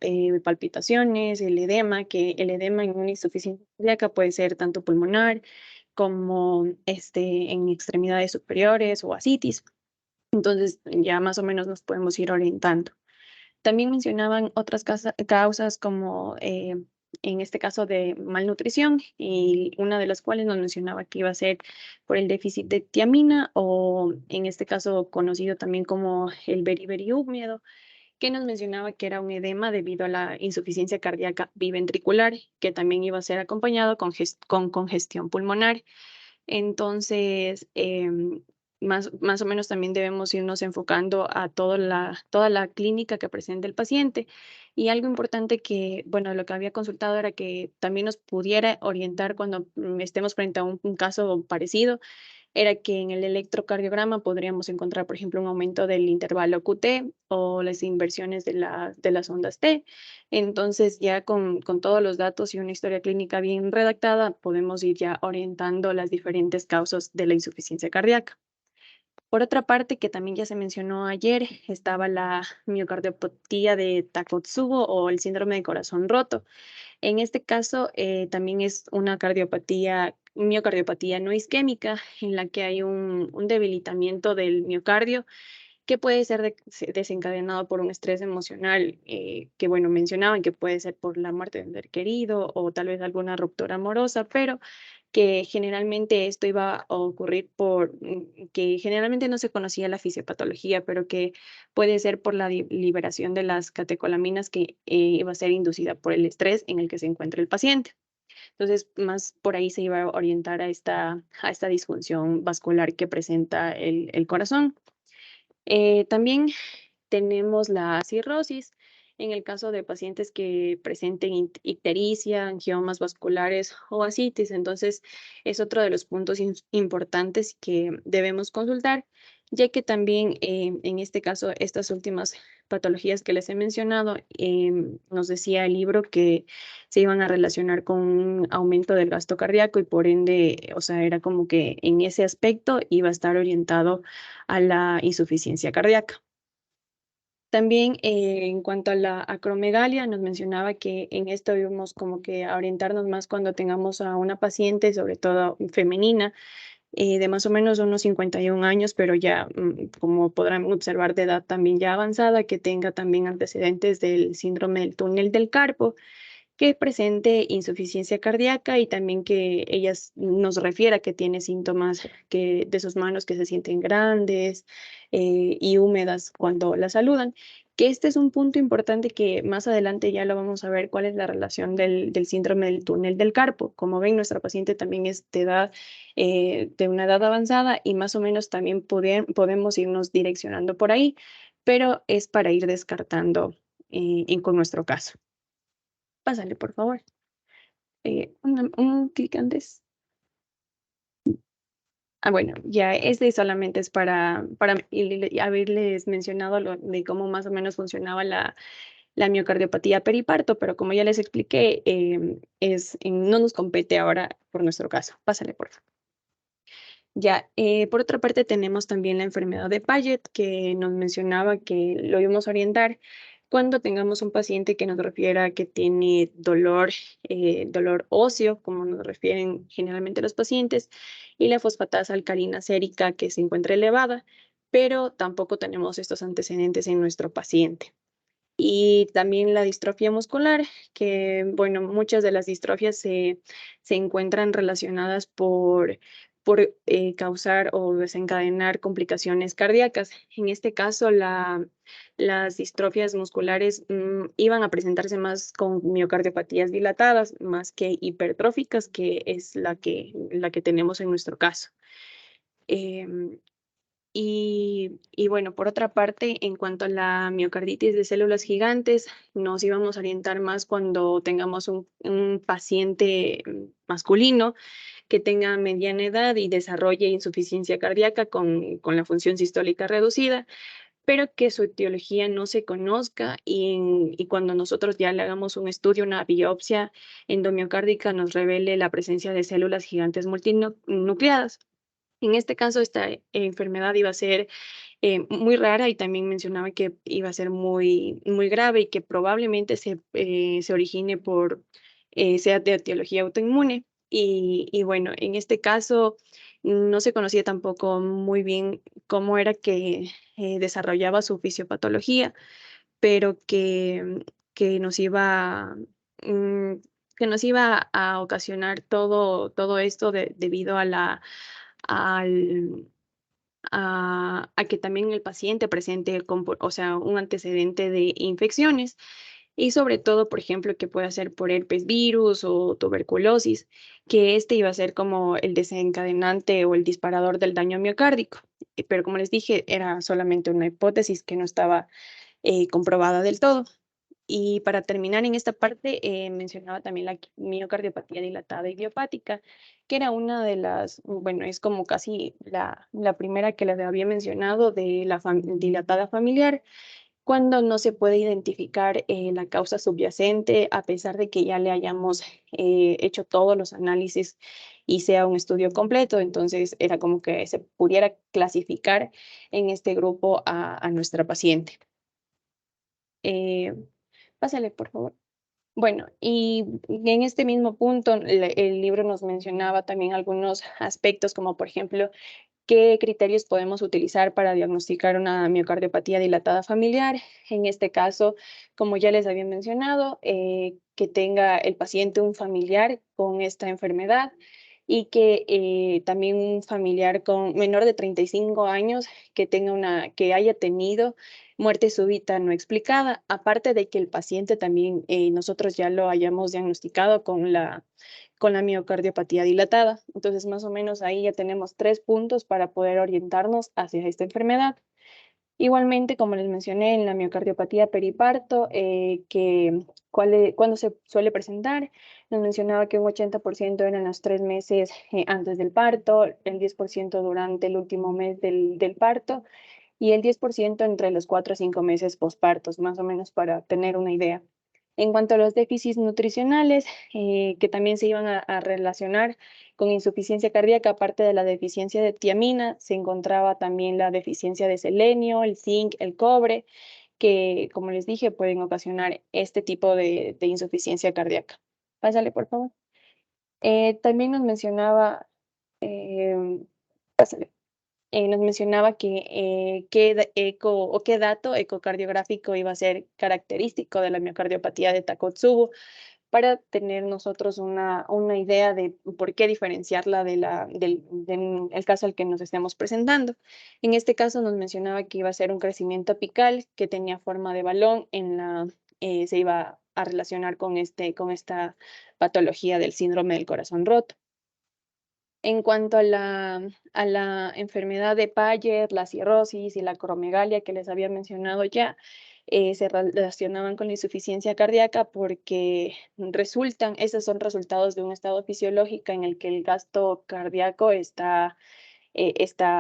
palpitaciones, el edema, que el edema en una insuficiencia cardíaca puede ser tanto pulmonar como en extremidades superiores o ascitis. Entonces ya más o menos nos podemos ir orientando. También mencionaban otras causas como en este caso de malnutrición y una de las cuales nos mencionaba que iba a ser por el déficit de tiamina o en este caso conocido también como el beriberi húmedo, que nos mencionaba que era un edema debido a la insuficiencia cardíaca biventricular, que también iba a ser acompañado con congestión pulmonar. Entonces, más o menos también debemos irnos enfocando a toda la clínica que presenta el paciente. Y algo importante que, bueno, lo que había consultado era que también nos pudiera orientar cuando estemos frente a un caso parecido, era que en el electrocardiograma podríamos encontrar, por ejemplo, un aumento del intervalo QT o las inversiones de las ondas T. Entonces, ya con todos los datos y una historia clínica bien redactada, podemos ir ya orientando las diferentes causas de la insuficiencia cardíaca. Por otra parte, que también ya se mencionó ayer, estaba la miocardiopatía de Takotsubo o el síndrome de corazón roto. En este caso, también es una miocardiopatía no isquémica, en la que hay un debilitamiento del miocardio que puede ser desencadenado por un estrés emocional, que, bueno, mencionaban que puede ser por la muerte de un ser querido o tal vez alguna ruptura amorosa, pero que generalmente esto iba a ocurrir que generalmente no se conocía la fisiopatología, pero que puede ser por la liberación de las catecolaminas que iba a ser inducida por el estrés en el que se encuentra el paciente. Entonces, más por ahí se iba a orientar a esta disfunción vascular que presenta el corazón. También tenemos la cirrosis en el caso de pacientes que presenten ictericia, angiomas vasculares o ascitis. Entonces, es otro de los puntos importantes que debemos consultar, ya que también en este caso, estas últimas patologías que les he mencionado, nos decía el libro que se iban a relacionar con un aumento del gasto cardíaco y por ende, o sea, era como que en ese aspecto iba a estar orientado a la insuficiencia cardíaca. También en cuanto a la acromegalia, nos mencionaba que en esto íbamos como que a orientarnos más cuando tengamos a una paciente, sobre todo femenina, de más o menos unos 51 años, pero ya, como podrán observar, de edad también ya avanzada, que tenga también antecedentes del síndrome del túnel del carpo, que presente insuficiencia cardíaca y también que ella nos refiera que tiene síntomas de sus manos que se sienten grandes y húmedas cuando la saludan. Que este es un punto importante que más adelante ya lo vamos a ver cuál es la relación del síndrome del túnel del carpo. Como ven, nuestra paciente también es de una edad avanzada y más o menos también podemos irnos direccionando por ahí, pero es para ir descartando con nuestro caso. Pásale, por favor. Un clic antes. Bueno, ya este solamente es para haberles mencionado de cómo más o menos funcionaba la miocardiopatía periparto, pero como ya les expliqué, no nos compete ahora por nuestro caso. Pásale, por favor. Ya, por otra parte tenemos también la enfermedad de Paget, que nos mencionaba que lo íbamos a orientar cuando tengamos un paciente que nos refiera que tiene dolor óseo, como nos refieren generalmente los pacientes, y la fosfatasa alcalina sérica que se encuentra elevada, pero tampoco tenemos estos antecedentes en nuestro paciente. Y también la distrofia muscular, que, bueno, muchas de las distrofias se encuentran relacionadas por causar o desencadenar complicaciones cardíacas. En este caso, las distrofias musculares iban a presentarse más con miocardiopatías dilatadas, más que hipertróficas, que es la que tenemos en nuestro caso. Y bueno, por otra parte, en cuanto a la miocarditis de células gigantes, nos íbamos a orientar más cuando tengamos un paciente masculino que tenga mediana edad y desarrolle insuficiencia cardíaca con la función sistólica reducida, pero que su etiología no se conozca y cuando nosotros ya le hagamos un estudio, una biopsia endomiocárdica, nos revele la presencia de células gigantes multinucleadas. En este caso, esta enfermedad iba a ser muy rara y también mencionaba que iba a ser muy, muy grave y que probablemente se origine sea de etiología autoinmune. Y bueno, en este caso no se conocía tampoco muy bien cómo era que desarrollaba su fisiopatología, pero que nos iba, mm, que nos iba a ocasionar todo esto debido al, a que también el paciente presente o sea, un antecedente de infecciones y sobre todo, por ejemplo, que pueda ser por herpes virus o tuberculosis, que este iba a ser como el desencadenante o el disparador del daño miocárdico. Pero como les dije, era solamente una hipótesis que no estaba comprobada del todo. Y para terminar en esta parte, mencionaba también la miocardiopatía dilatada idiopática, que era una de las, bueno, es como casi la primera que les había mencionado de la dilatada familiar, cuando no se puede identificar la causa subyacente, a pesar de que ya le hayamos hecho todos los análisis y sea un estudio completo. Entonces era como que se pudiera clasificar en este grupo a nuestra paciente. Eh, Pásale, por favor. Bueno, y en este mismo punto, el libro nos mencionaba también algunos aspectos, como por ejemplo, ¿qué criterios podemos utilizar para diagnosticar una miocardiopatía dilatada familiar? En este caso, como ya les había mencionado, que tenga el paciente un familiar con esta enfermedad y que también un familiar con menor de 35 años que haya tenido muerte súbita no explicada, aparte de que el paciente también nosotros ya lo hayamos diagnosticado con la miocardiopatía dilatada. Entonces, más o menos ahí ya tenemos 3 puntos para poder orientarnos hacia esta enfermedad. Igualmente, como les mencioné, en la miocardiopatía periparto, ¿cuándo se suele presentar? Nos mencionaba que un 80% eran los 3 meses antes del parto, el 10% durante el último mes del parto y el 10% entre los 4 a 5 meses pospartos, más o menos para tener una idea. En cuanto a los déficits nutricionales, que también se iban a relacionar con insuficiencia cardíaca, aparte de la deficiencia de tiamina, se encontraba también la deficiencia de selenio, el zinc, el cobre, que, como les dije, pueden ocasionar este tipo de insuficiencia cardíaca. Pásale, por favor. También nos mencionaba, pásale, nos mencionaba que qué dato ecocardiográfico iba a ser característico de la miocardiopatía de Takotsubo para tener nosotros una idea de por qué diferenciarla del caso al que nos estemos presentando. En este caso nos mencionaba que iba a ser un crecimiento apical que tenía forma de balón, se iba a relacionar con esta patología del síndrome del corazón roto. En cuanto a la enfermedad de Paget, la cirrosis y la acromegalia que les había mencionado ya, se relacionaban con la insuficiencia cardíaca porque esos son resultados de un estado fisiológico en el que el gasto cardíaco está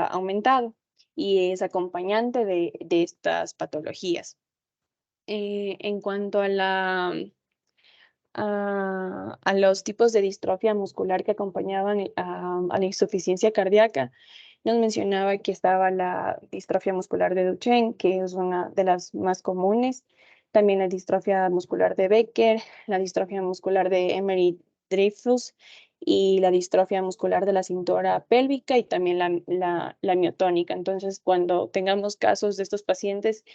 aumentado y es acompañante de estas patologías. En cuanto a los tipos de distrofia muscular que acompañaban a la insuficiencia cardíaca. Nos mencionaba que estaba la distrofia muscular de Duchenne, que es una de las más comunes. También la distrofia muscular de Becker, la distrofia muscular de Emery-Dreifuss y la distrofia muscular de la cintura pélvica y también la miotónica. Entonces, cuando tengamos casos de estos pacientes,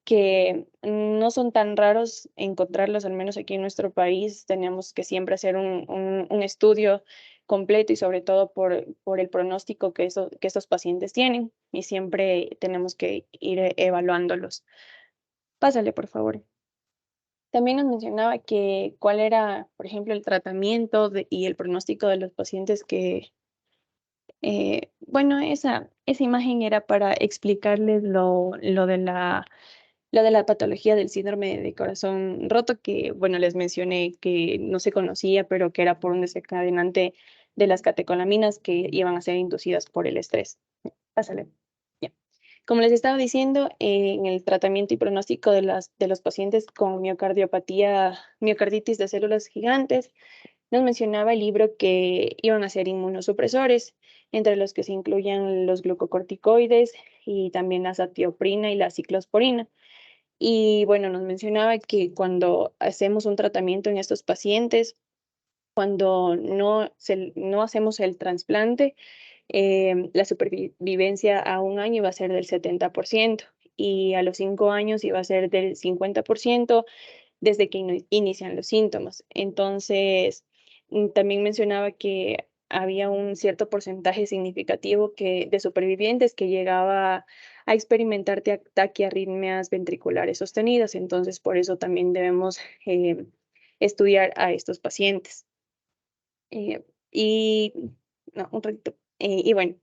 que no son tan raros encontrarlos, al menos aquí en nuestro país, tenemos que siempre hacer un estudio completo y sobre todo por el pronóstico que estos pacientes tienen y siempre tenemos que ir evaluándolos. Pásale, por favor. También nos mencionaba que cuál era, por ejemplo, el tratamiento y el pronóstico de los pacientes bueno, esa imagen era para explicarles lo de la patología del síndrome de corazón roto, que, bueno, les mencioné que no se conocía, pero que era por un desencadenante de las catecolaminas que iban a ser inducidas por el estrés. Pásale. Ya. Como les estaba diciendo, en el tratamiento y pronóstico de los pacientes con miocarditis de células gigantes, nos mencionaba el libro que iban a ser inmunosupresores, entre los que se incluyen los glucocorticoides y también la azatioprina y la ciclosporina. Y bueno, nos mencionaba que cuando hacemos un tratamiento en estos pacientes, cuando no hacemos el trasplante, la supervivencia a un año iba a ser del 70% y a los 5 años iba a ser del 50% desde que inician los síntomas. Entonces, también mencionaba que había un cierto porcentaje significativo de supervivientes que llegaba a experimentar taquiarritmias ventriculares sostenidas. Entonces, por eso también debemos estudiar a estos pacientes. Y, no, un ratito. Y bueno,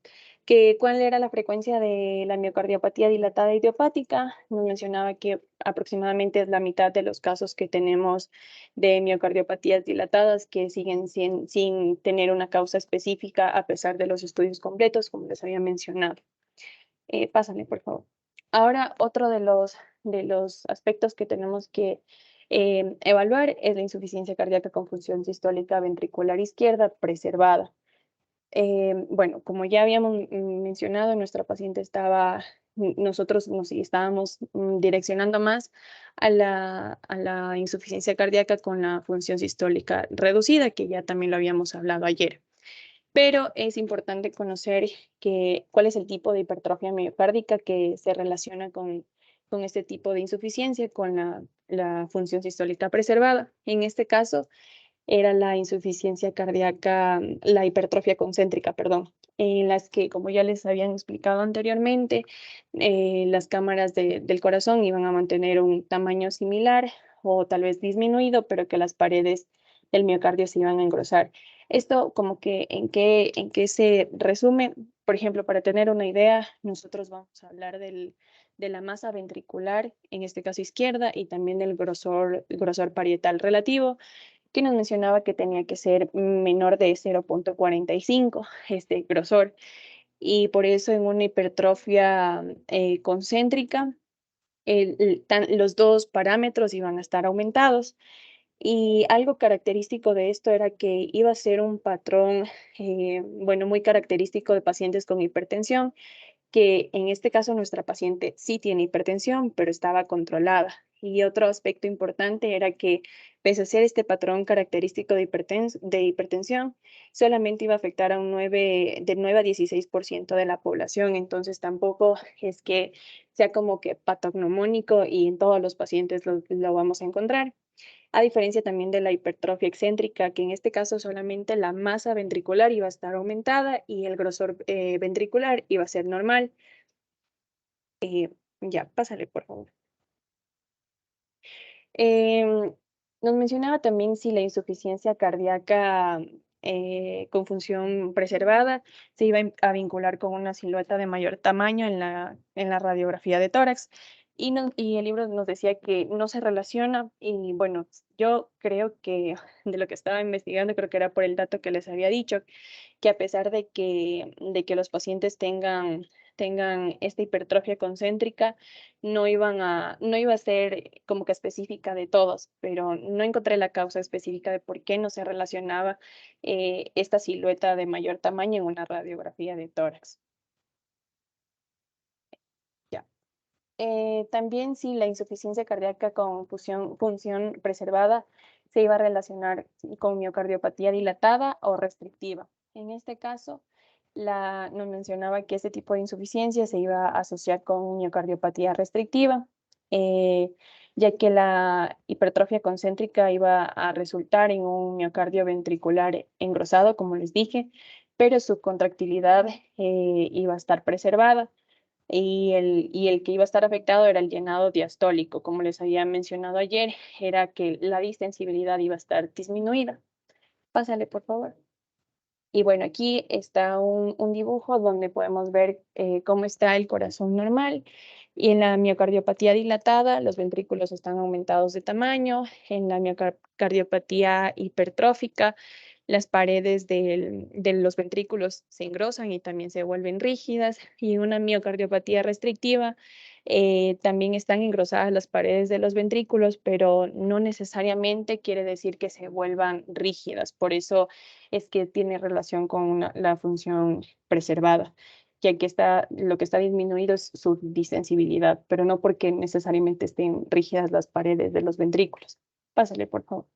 ¿Cuál era la frecuencia de la miocardiopatía dilatada idiopática? Nos mencionaba que aproximadamente es la mitad de los casos que tenemos de miocardiopatías dilatadas que siguen sin tener una causa específica a pesar de los estudios completos, como les había mencionado. Pásale, por favor. Ahora, otro de los aspectos que tenemos que evaluar es la insuficiencia cardíaca con función sistólica ventricular izquierda preservada. Bueno, como ya habíamos mencionado, nuestra paciente nosotros nos estábamos direccionando más a la insuficiencia cardíaca con la función sistólica reducida, que ya también lo habíamos hablado ayer. Pero es importante conocer cuál es el tipo de hipertrofia miocárdica que se relaciona con este tipo de insuficiencia, con la función sistólica preservada. En este caso, era la insuficiencia cardíaca, la hipertrofia concéntrica, perdón, en las que, como ya les habían explicado anteriormente, las cámaras del corazón iban a mantener un tamaño similar o tal vez disminuido, pero que las paredes del miocardio se iban a engrosar. Esto como que en qué se resume. Por ejemplo, para tener una idea, nosotros vamos a hablar de la masa ventricular, en este caso izquierda, y también del grosor parietal relativo, que nos mencionaba que tenía que ser menor de 0.45 este grosor. Y por eso en una hipertrofia concéntrica, los dos parámetros iban a estar aumentados. Y algo característico de esto era que iba a ser un patrón, bueno, muy característico de pacientes con hipertensión, que en este caso nuestra paciente sí tiene hipertensión, pero estaba controlada. Y otro aspecto importante era que, pese a ser este patrón característico de hipertensión, solamente iba a afectar a de 9 a 16% de la población. Entonces tampoco es que sea como que patognomónico y en todos los pacientes lo vamos a encontrar. A diferencia también de la hipertrofia excéntrica, que en este caso solamente la masa ventricular iba a estar aumentada y el grosor ventricular iba a ser normal. Ya, pásale, por favor. Nos mencionaba también si la insuficiencia cardíaca con función preservada se iba a vincular con una silueta de mayor tamaño en la radiografía de tórax. Y el libro nos decía que no se relaciona, y bueno, yo creo que de lo que estaba investigando, creo que era por el dato que les había dicho, que a pesar de que los pacientes tengan esta hipertrofia concéntrica, no iba a ser como que específica de todos, pero no encontré la causa específica de por qué no se relacionaba esta silueta de mayor tamaño en una radiografía de tórax. Ya. También si la insuficiencia cardíaca con función preservada se iba a relacionar con miocardiopatía dilatada o restrictiva. En este caso, nos mencionaba que este tipo de insuficiencia se iba a asociar con miocardiopatía restrictiva, ya que la hipertrofia concéntrica iba a resultar en un miocardio ventricular engrosado, como les dije, pero su contractilidad iba a estar preservada. Y el que iba a estar afectado era el llenado diastólico. Como les había mencionado ayer, era que la distensibilidad iba a estar disminuida. Pásale, por favor. Y bueno, aquí está un dibujo donde podemos ver cómo está el corazón normal. Y en la miocardiopatía dilatada, los ventrículos están aumentados de tamaño. En la miocardiopatía hipertrófica, las paredes de los ventrículos se engrosan y también se vuelven rígidas. Y una miocardiopatía restrictiva, también están engrosadas las paredes de los ventrículos, pero no necesariamente quiere decir que se vuelvan rígidas. Por eso es que tiene relación con la función preservada, que aquí lo que está disminuido es su distensibilidad, pero no porque necesariamente estén rígidas las paredes de los ventrículos. Pásale, por favor.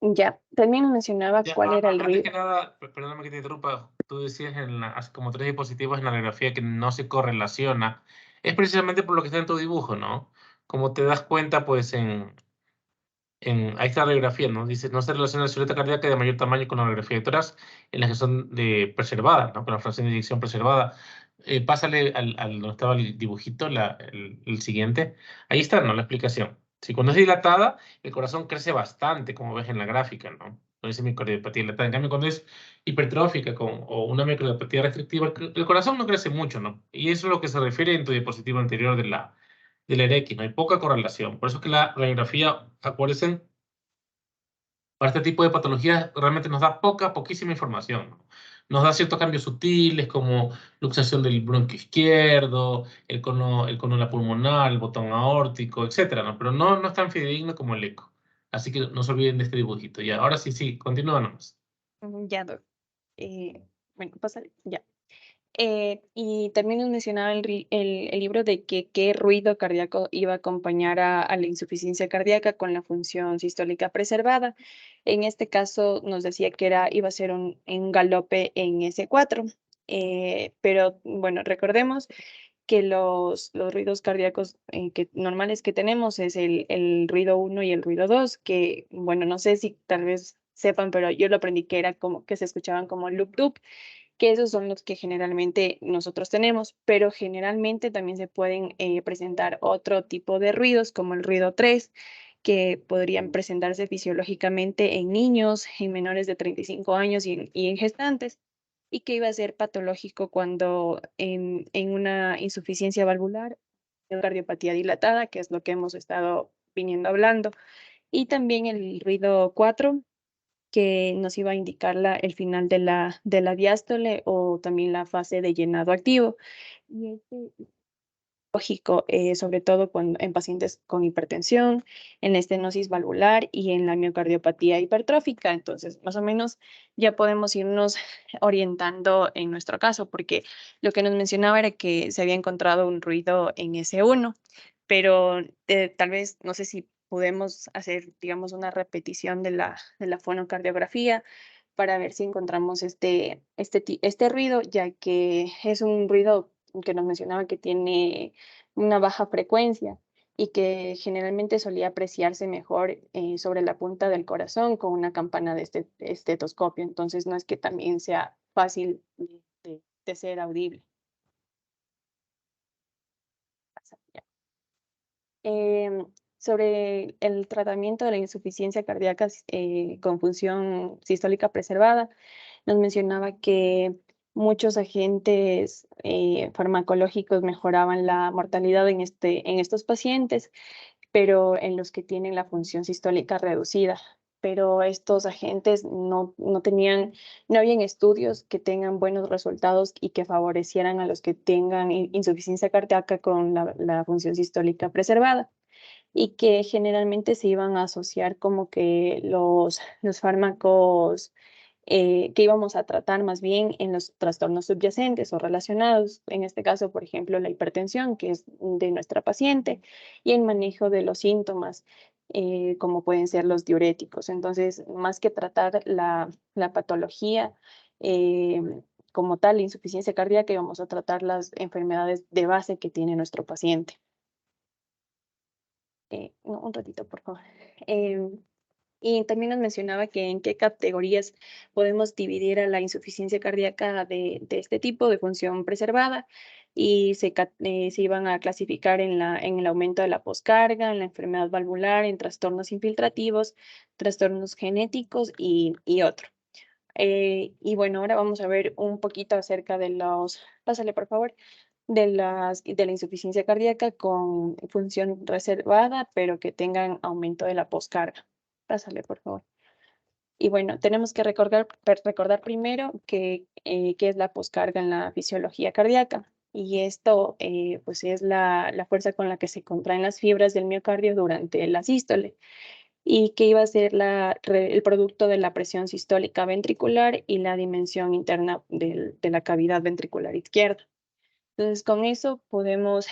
Ya, también mencionaba Ya, cuál era el antes ruido. que nada, perdóname que te interrumpa, tú decías hace como 3 diapositivas en la radiografía que no se correlaciona. Es precisamente por lo que está en tu dibujo, ¿no? Como te das cuenta, pues ahí está la radiografía, ¿no? Dice, no se relaciona la silueta cardíaca de mayor tamaño con la radiografía de tórax en las que son preservadas, ¿no? Con la fracción de eyección preservada. Pásale al donde estaba el dibujito, el siguiente. Ahí está, ¿no? La explicación. Si cuando es dilatada, el corazón crece bastante, como ves en la gráfica, ¿no? cuando dice miocardiopatía dilatada. En cambio, cuando es hipertrófica o una miocardiopatía restrictiva, el corazón no crece mucho, ¿no? Y eso es lo que se refiere en tu diapositiva anterior de la RX, ¿no? Hay poca correlación. Por eso es que la radiografía, acuérdense, para este tipo de patologías realmente nos da poquísima información, ¿no? Nos da ciertos cambios sutiles como luxación del bronquio izquierdo, el cono pulmonar, el botón aórtico, etcétera, ¿no? Pero no es tan fidedigno como el eco. Así que no se olviden de este dibujito. Ya, ahora sí, continúa nomás. Ya, Doc. Bueno, pasa, ya. Y también nos mencionaba el libro de que qué ruido cardíaco iba a acompañar a la insuficiencia cardíaca con la función sistólica preservada. En este caso nos decía que iba a ser un galope en S4. Pero bueno, recordemos que los ruidos cardíacos normales que tenemos es el ruido 1 y el ruido 2, que bueno, no sé si tal vez sepan, pero yo lo aprendí que era como que se escuchaban como loop loop, que esos son los que generalmente nosotros tenemos, pero generalmente también se pueden presentar otro tipo de ruidos, como el ruido 3, que podrían presentarse fisiológicamente en niños, en menores de 35 años y en gestantes, y que iba a ser patológico cuando en una insuficiencia valvular, cardiopatía dilatada, que es lo que hemos estado viniendo hablando, y también el ruido 4, que nos iba a indicar el final de la diástole o también la fase de llenado activo. Y este lógico, sobre todo en pacientes con hipertensión, en la estenosis valvular y en la miocardiopatía hipertrófica. Entonces, más o menos ya podemos irnos orientando en nuestro caso, porque lo que nos mencionaba era que se había encontrado un ruido en S1, pero tal vez, no sé si podemos hacer, digamos, una repetición de la fonocardiografía para ver si encontramos este ruido, ya que es un ruido que nos mencionaba que tiene una baja frecuencia y que generalmente solía apreciarse mejor sobre la punta del corazón con una campana de estetoscopio. Entonces no es que también sea fácil de ser audible. Em, Sobre el tratamiento de la insuficiencia cardíaca con función sistólica preservada, nos mencionaba que muchos agentes farmacológicos mejoraban la mortalidad en estos pacientes, pero en los que tienen la función sistólica reducida. Pero estos agentes no habían estudios que tengan buenos resultados y que favorecieran a los que tengan insuficiencia cardíaca con la función sistólica preservada, y que generalmente se iban a asociar como que los fármacos que íbamos a tratar más bien en los trastornos subyacentes o relacionados, en este caso, por ejemplo, la hipertensión, que es de nuestra paciente, y el manejo de los síntomas, como pueden ser los diuréticos. Entonces, más que tratar la patología eh, como tal, la insuficiencia cardíaca, íbamos a tratar las enfermedades de base que tiene nuestro paciente. No, un ratito, por favor. Y también nos mencionaba que en qué categorías podemos dividir a la insuficiencia cardíaca de este tipo de función preservada, y se iban a clasificar en el aumento de la poscarga, en la enfermedad valvular, en trastornos infiltrativos, trastornos genéticos y otro. Y bueno, ahora vamos a ver un poquito acerca de pásale por favor, de la insuficiencia cardíaca con función reservada, pero que tengan aumento de la poscarga. Pásale, por favor. Y bueno, tenemos que recordar primero qué es la poscarga en la fisiología cardíaca. Y esto pues es la fuerza con la que se contraen las fibras del miocardio durante la sístole, y que iba a ser el producto de la presión sistólica ventricular y la dimensión interna de la cavidad ventricular izquierda. Entonces, con eso podemos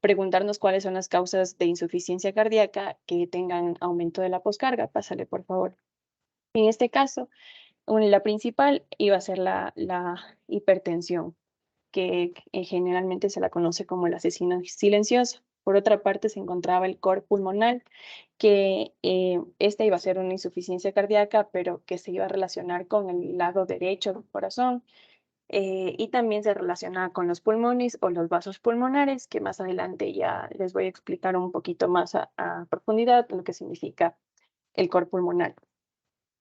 preguntarnos cuáles son las causas de insuficiencia cardíaca que tengan aumento de la poscarga. Pásale, por favor. En este caso, la principal iba a ser la hipertensión, que generalmente se la conoce como la asesina silenciosa. Por otra parte, se encontraba el cor pulmonar, que esta iba a ser una insuficiencia cardíaca, pero que se iba a relacionar con el lado derecho del corazón. Y también se relaciona con los pulmones o los vasos pulmonares, que más adelante ya les voy a explicar un poquito más a profundidad lo que significa el cor pulmonar.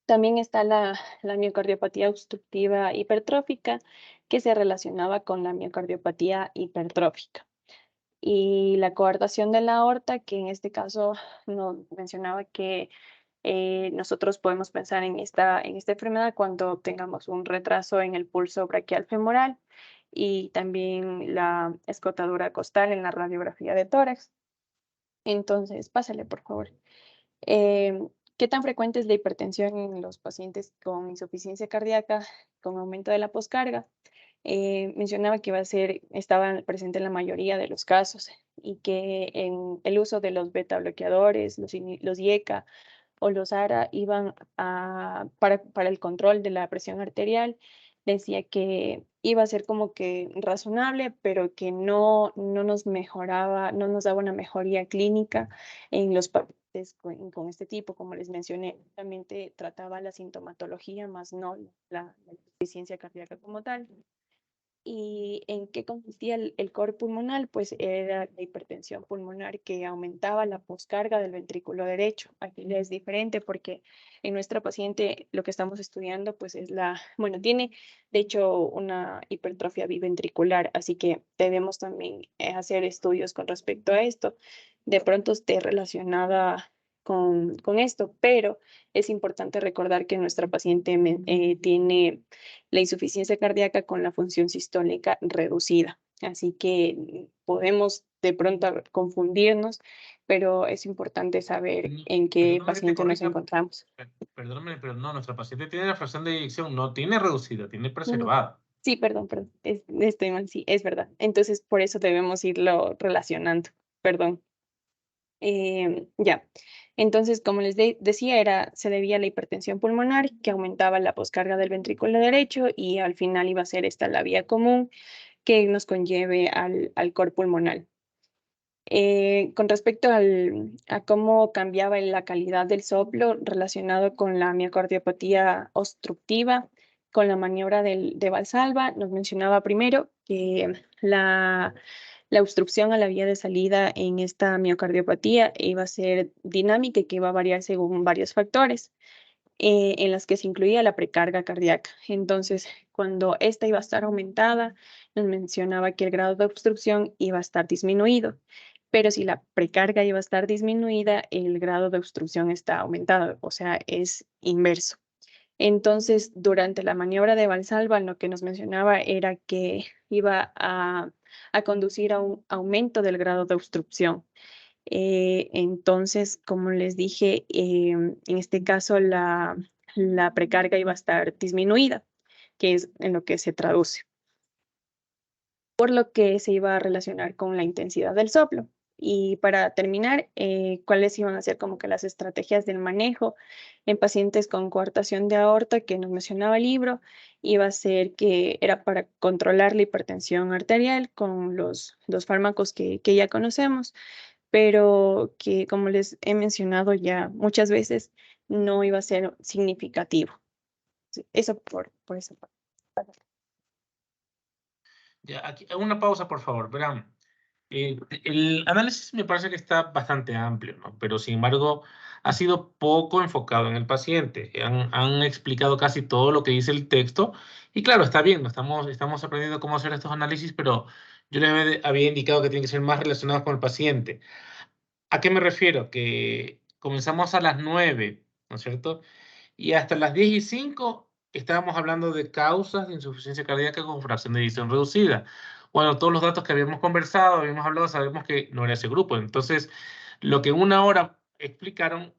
También está la miocardiopatía obstructiva hipertrófica, que se relacionaba con la miocardiopatía hipertrófica. Y la coartación de la aorta, que en este caso nos mencionaba que nosotros podemos pensar en esta enfermedad cuando tengamos un retraso en el pulso braquial femoral y también la escotadura costal en la radiografía de tórax. Entonces, pásale, por favor. ¿Qué tan frecuente es la hipertensión en los pacientes con insuficiencia cardíaca con aumento de la poscarga? Mencionaba que estaba presente en la mayoría de los casos y que en el uso de los beta bloqueadores, los IECA o los ARA iban para el control de la presión arterial. Decía que iba a ser como que razonable, pero que no nos mejoraba, no nos daba una mejoría clínica en los pacientes con este tipo. Como les mencioné, realmente trataba la sintomatología, más no la insuficiencia cardíaca como tal. ¿Y en qué consistía el core pulmonar? Pues era la hipertensión pulmonar que aumentaba la poscarga del ventrículo derecho. Aquí ya es diferente porque en nuestra paciente lo que estamos estudiando pues es bueno, tiene de hecho una hipertrofia biventricular, así que debemos también hacer estudios con respecto a esto. De pronto esté relacionada con esto, pero es importante recordar que nuestra paciente tiene la insuficiencia cardíaca con la función sistólica reducida. Así que podemos de pronto confundirnos, pero es importante saber en qué Perdóname que te paciente nos corrija, encontramos. Perdóname, pero no, nuestra paciente tiene la fracción de eyección, no tiene reducida, tiene No, no. preservada. Sí, perdón, estoy mal, sí, es verdad. Entonces, por eso debemos irlo relacionando. Perdón. Ya. Entonces, como les decía, se debía a la hipertensión pulmonar que aumentaba la poscarga del ventrículo derecho y al final iba a ser esta la vía común que nos conlleve al cor pulmonar. Con respecto a cómo cambiaba la calidad del soplo relacionado con la miocardiopatía obstructiva, con la maniobra de Valsalva, nos mencionaba primero que la obstrucción a la vía de salida en esta miocardiopatía iba a ser dinámica y que iba a variar según varios factores, en las que se incluía la precarga cardíaca. Entonces, cuando esta iba a estar aumentada, nos mencionaba que el grado de obstrucción iba a estar disminuido, pero si la precarga iba a estar disminuida, el grado de obstrucción está aumentado, o sea, es inverso. Entonces, durante la maniobra de Valsalva, lo que nos mencionaba era que iba a conducir a un aumento del grado de obstrucción. Entonces, como les dije, en este caso la precarga iba a estar disminuida, que es en lo que se traduce, por lo que se iba a relacionar con la intensidad del soplo. Y para terminar, ¿cuáles iban a ser como que las estrategias del manejo en pacientes con coartación de aorta que nos mencionaba el libro? Iba a ser que era para controlar la hipertensión arterial con los fármacos que ya conocemos, pero que, como les he mencionado ya muchas veces, no iba a ser significativo. Sí, eso por esa parte. Ya, aquí, una pausa, por favor. Verán, el análisis me parece que está bastante amplio, ¿no? Pero sin embargo, ha sido poco enfocado en el paciente. Han explicado casi todo lo que dice el texto. Y claro, está bien, ¿no? Estamos aprendiendo cómo hacer estos análisis, pero yo les había indicado que tienen que ser más relacionados con el paciente. ¿A qué me refiero? Que comenzamos a las 9, ¿no es cierto? Y hasta las 10:05 estábamos hablando de causas de insuficiencia cardíaca con fracción de eyección reducida. Bueno, todos los datos que habíamos conversado, habíamos hablado, sabemos que no era ese grupo. Entonces, lo que en una hora explicaron,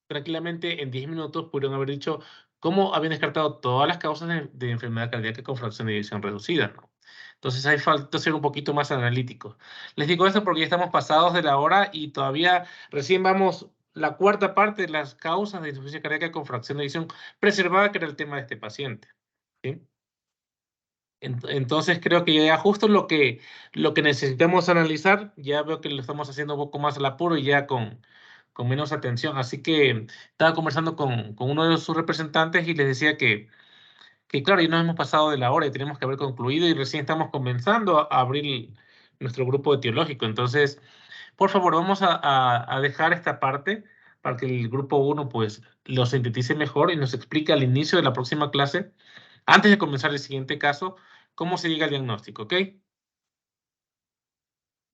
tranquilamente en 10 minutos pudieron haber dicho cómo habían descartado todas las causas de enfermedad cardíaca con fracción de eyección reducida, ¿no? Entonces, hay falta ser un poquito más analíticos. Les digo esto porque ya estamos pasados de la hora y todavía recién vamos la cuarta parte de las causas de insuficiencia cardíaca con fracción de eyección preservada, que era el tema de este paciente, ¿sí? Entonces creo que ya justo lo que necesitamos analizar, ya veo que lo estamos haciendo un poco más al apuro y ya con menos atención. Así que estaba conversando con uno de sus representantes y les decía que claro, ya nos hemos pasado de la hora y tenemos que haber concluido y recién estamos comenzando a abrir nuestro grupo etiológico. Entonces, por favor, vamos a dejar esta parte para que el grupo 1 pues lo sintetice mejor y nos explique al inicio de la próxima clase, antes de comenzar el siguiente caso, cómo se llega al diagnóstico, ¿ok?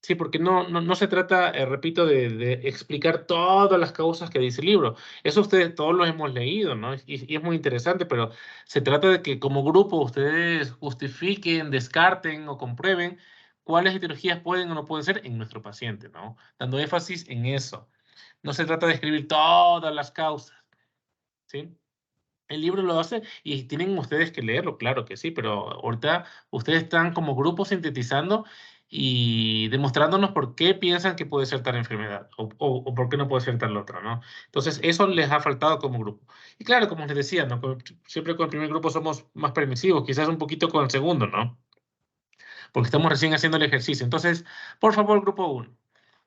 Sí, porque no se trata, repito, de explicar todas las causas que dice el libro. Eso ustedes todos lo hemos leído, ¿no? Y es muy interesante, pero se trata de que como grupo ustedes justifiquen, descarten o comprueben cuáles etiologías pueden o no pueden ser en nuestro paciente, ¿no? Dando énfasis en eso. No se trata de escribir todas las causas, ¿sí? El libro lo hace y tienen ustedes que leerlo, claro que sí, pero ahorita ustedes están como grupo sintetizando y demostrándonos por qué piensan que puede ser tal enfermedad o por qué no puede ser tal otra, ¿no? Entonces, eso les ha faltado como grupo. Y claro, como les decía, ¿no? Siempre con el primer grupo somos más permisivos, quizás un poquito con el segundo, ¿no? Porque estamos recién haciendo el ejercicio. Entonces, por favor, grupo 1.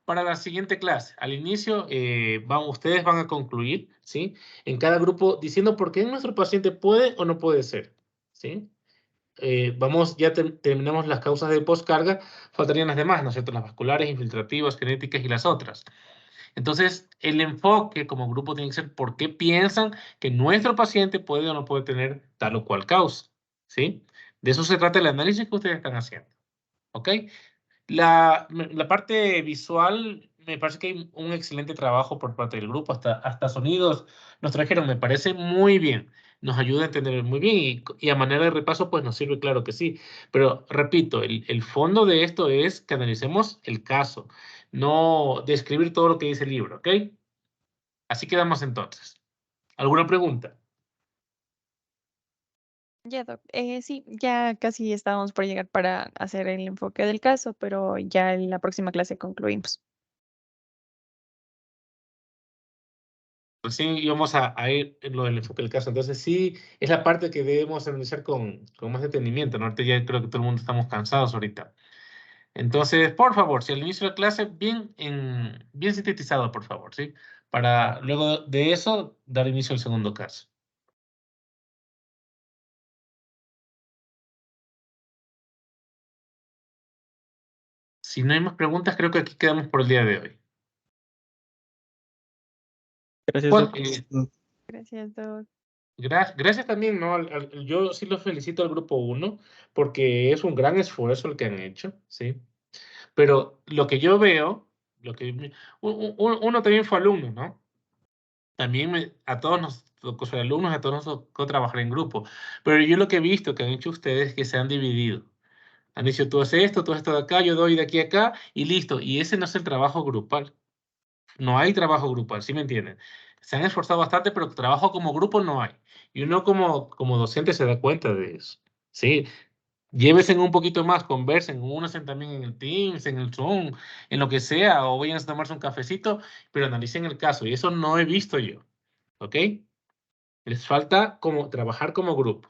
Para la siguiente clase, al inicio, ustedes van a concluir, ¿sí? En cada grupo diciendo por qué nuestro paciente puede o no puede ser, ¿sí? Ya terminamos las causas de postcarga, faltarían las demás, ¿no es cierto? Las vasculares, infiltrativas, genéticas y las otras. Entonces, el enfoque como grupo tiene que ser por qué piensan que nuestro paciente puede o no puede tener tal o cual causa, ¿sí? De eso se trata el análisis que ustedes están haciendo, ¿ok? La parte visual, me parece que hay un excelente trabajo por parte del grupo, hasta sonidos nos trajeron, me parece muy bien, nos ayuda a entender muy bien y a manera de repaso pues nos sirve, claro que sí, pero repito, el fondo de esto es que analicemos el caso, no describir todo lo que dice el libro, ¿ok? Así quedamos entonces. ¿Alguna pregunta? Ya, Doc. Sí, ya casi estábamos por llegar para hacer el enfoque del caso, pero ya en la próxima clase concluimos. Recién íbamos a ir en lo del enfoque del caso. Entonces, sí, es la parte que debemos analizar con más detenimiento, ¿no? Ahorita ya creo que todo el mundo estamos cansados ahorita. Entonces, por favor, si al inicio de la clase, bien sintetizado, por favor, ¿sí? Para luego de eso, dar inicio al segundo caso. Si no hay más preguntas, creo que aquí quedamos por el día de hoy. Gracias, Bueno, Doc. Gracias, Doc. gracias también, ¿no? Yo sí lo felicito al grupo 1 porque es un gran esfuerzo el que han hecho, ¿sí? Pero lo que yo veo, uno también fue alumno, ¿no? También a todos nos tocó ser alumnos, a todos nos tocó trabajar en grupo. Pero yo lo que he visto que han hecho ustedes es que se han dividido. Han dicho, tú haces esto, tú esto de acá, yo doy de aquí a acá y listo. Y ese no es el trabajo grupal. No hay trabajo grupal, ¿sí me entienden? Se han esforzado bastante, pero trabajo como grupo no hay. Y uno como docente se da cuenta de eso. ¿Sí? Llévense un poquito más, conversen, únanse también en el Teams, en el Zoom, en lo que sea, o vayan a tomarse un cafecito, pero analicen el caso. Y eso no he visto yo. ¿Ok? Les falta trabajar como grupo.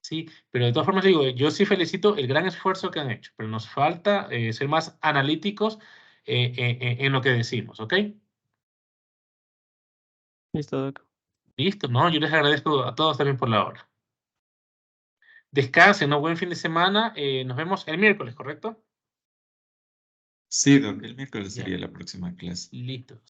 Sí, pero de todas formas digo, yo sí felicito el gran esfuerzo que han hecho, pero nos falta ser más analíticos en lo que decimos, ¿ok? Listo, Doc. Listo, ¿no? Yo les agradezco a todos también por la hora. Descansen, ¿no? Buen fin de semana. Nos vemos el miércoles, ¿correcto? Sí, Doc, el miércoles Ya. sería la próxima clase. Listo.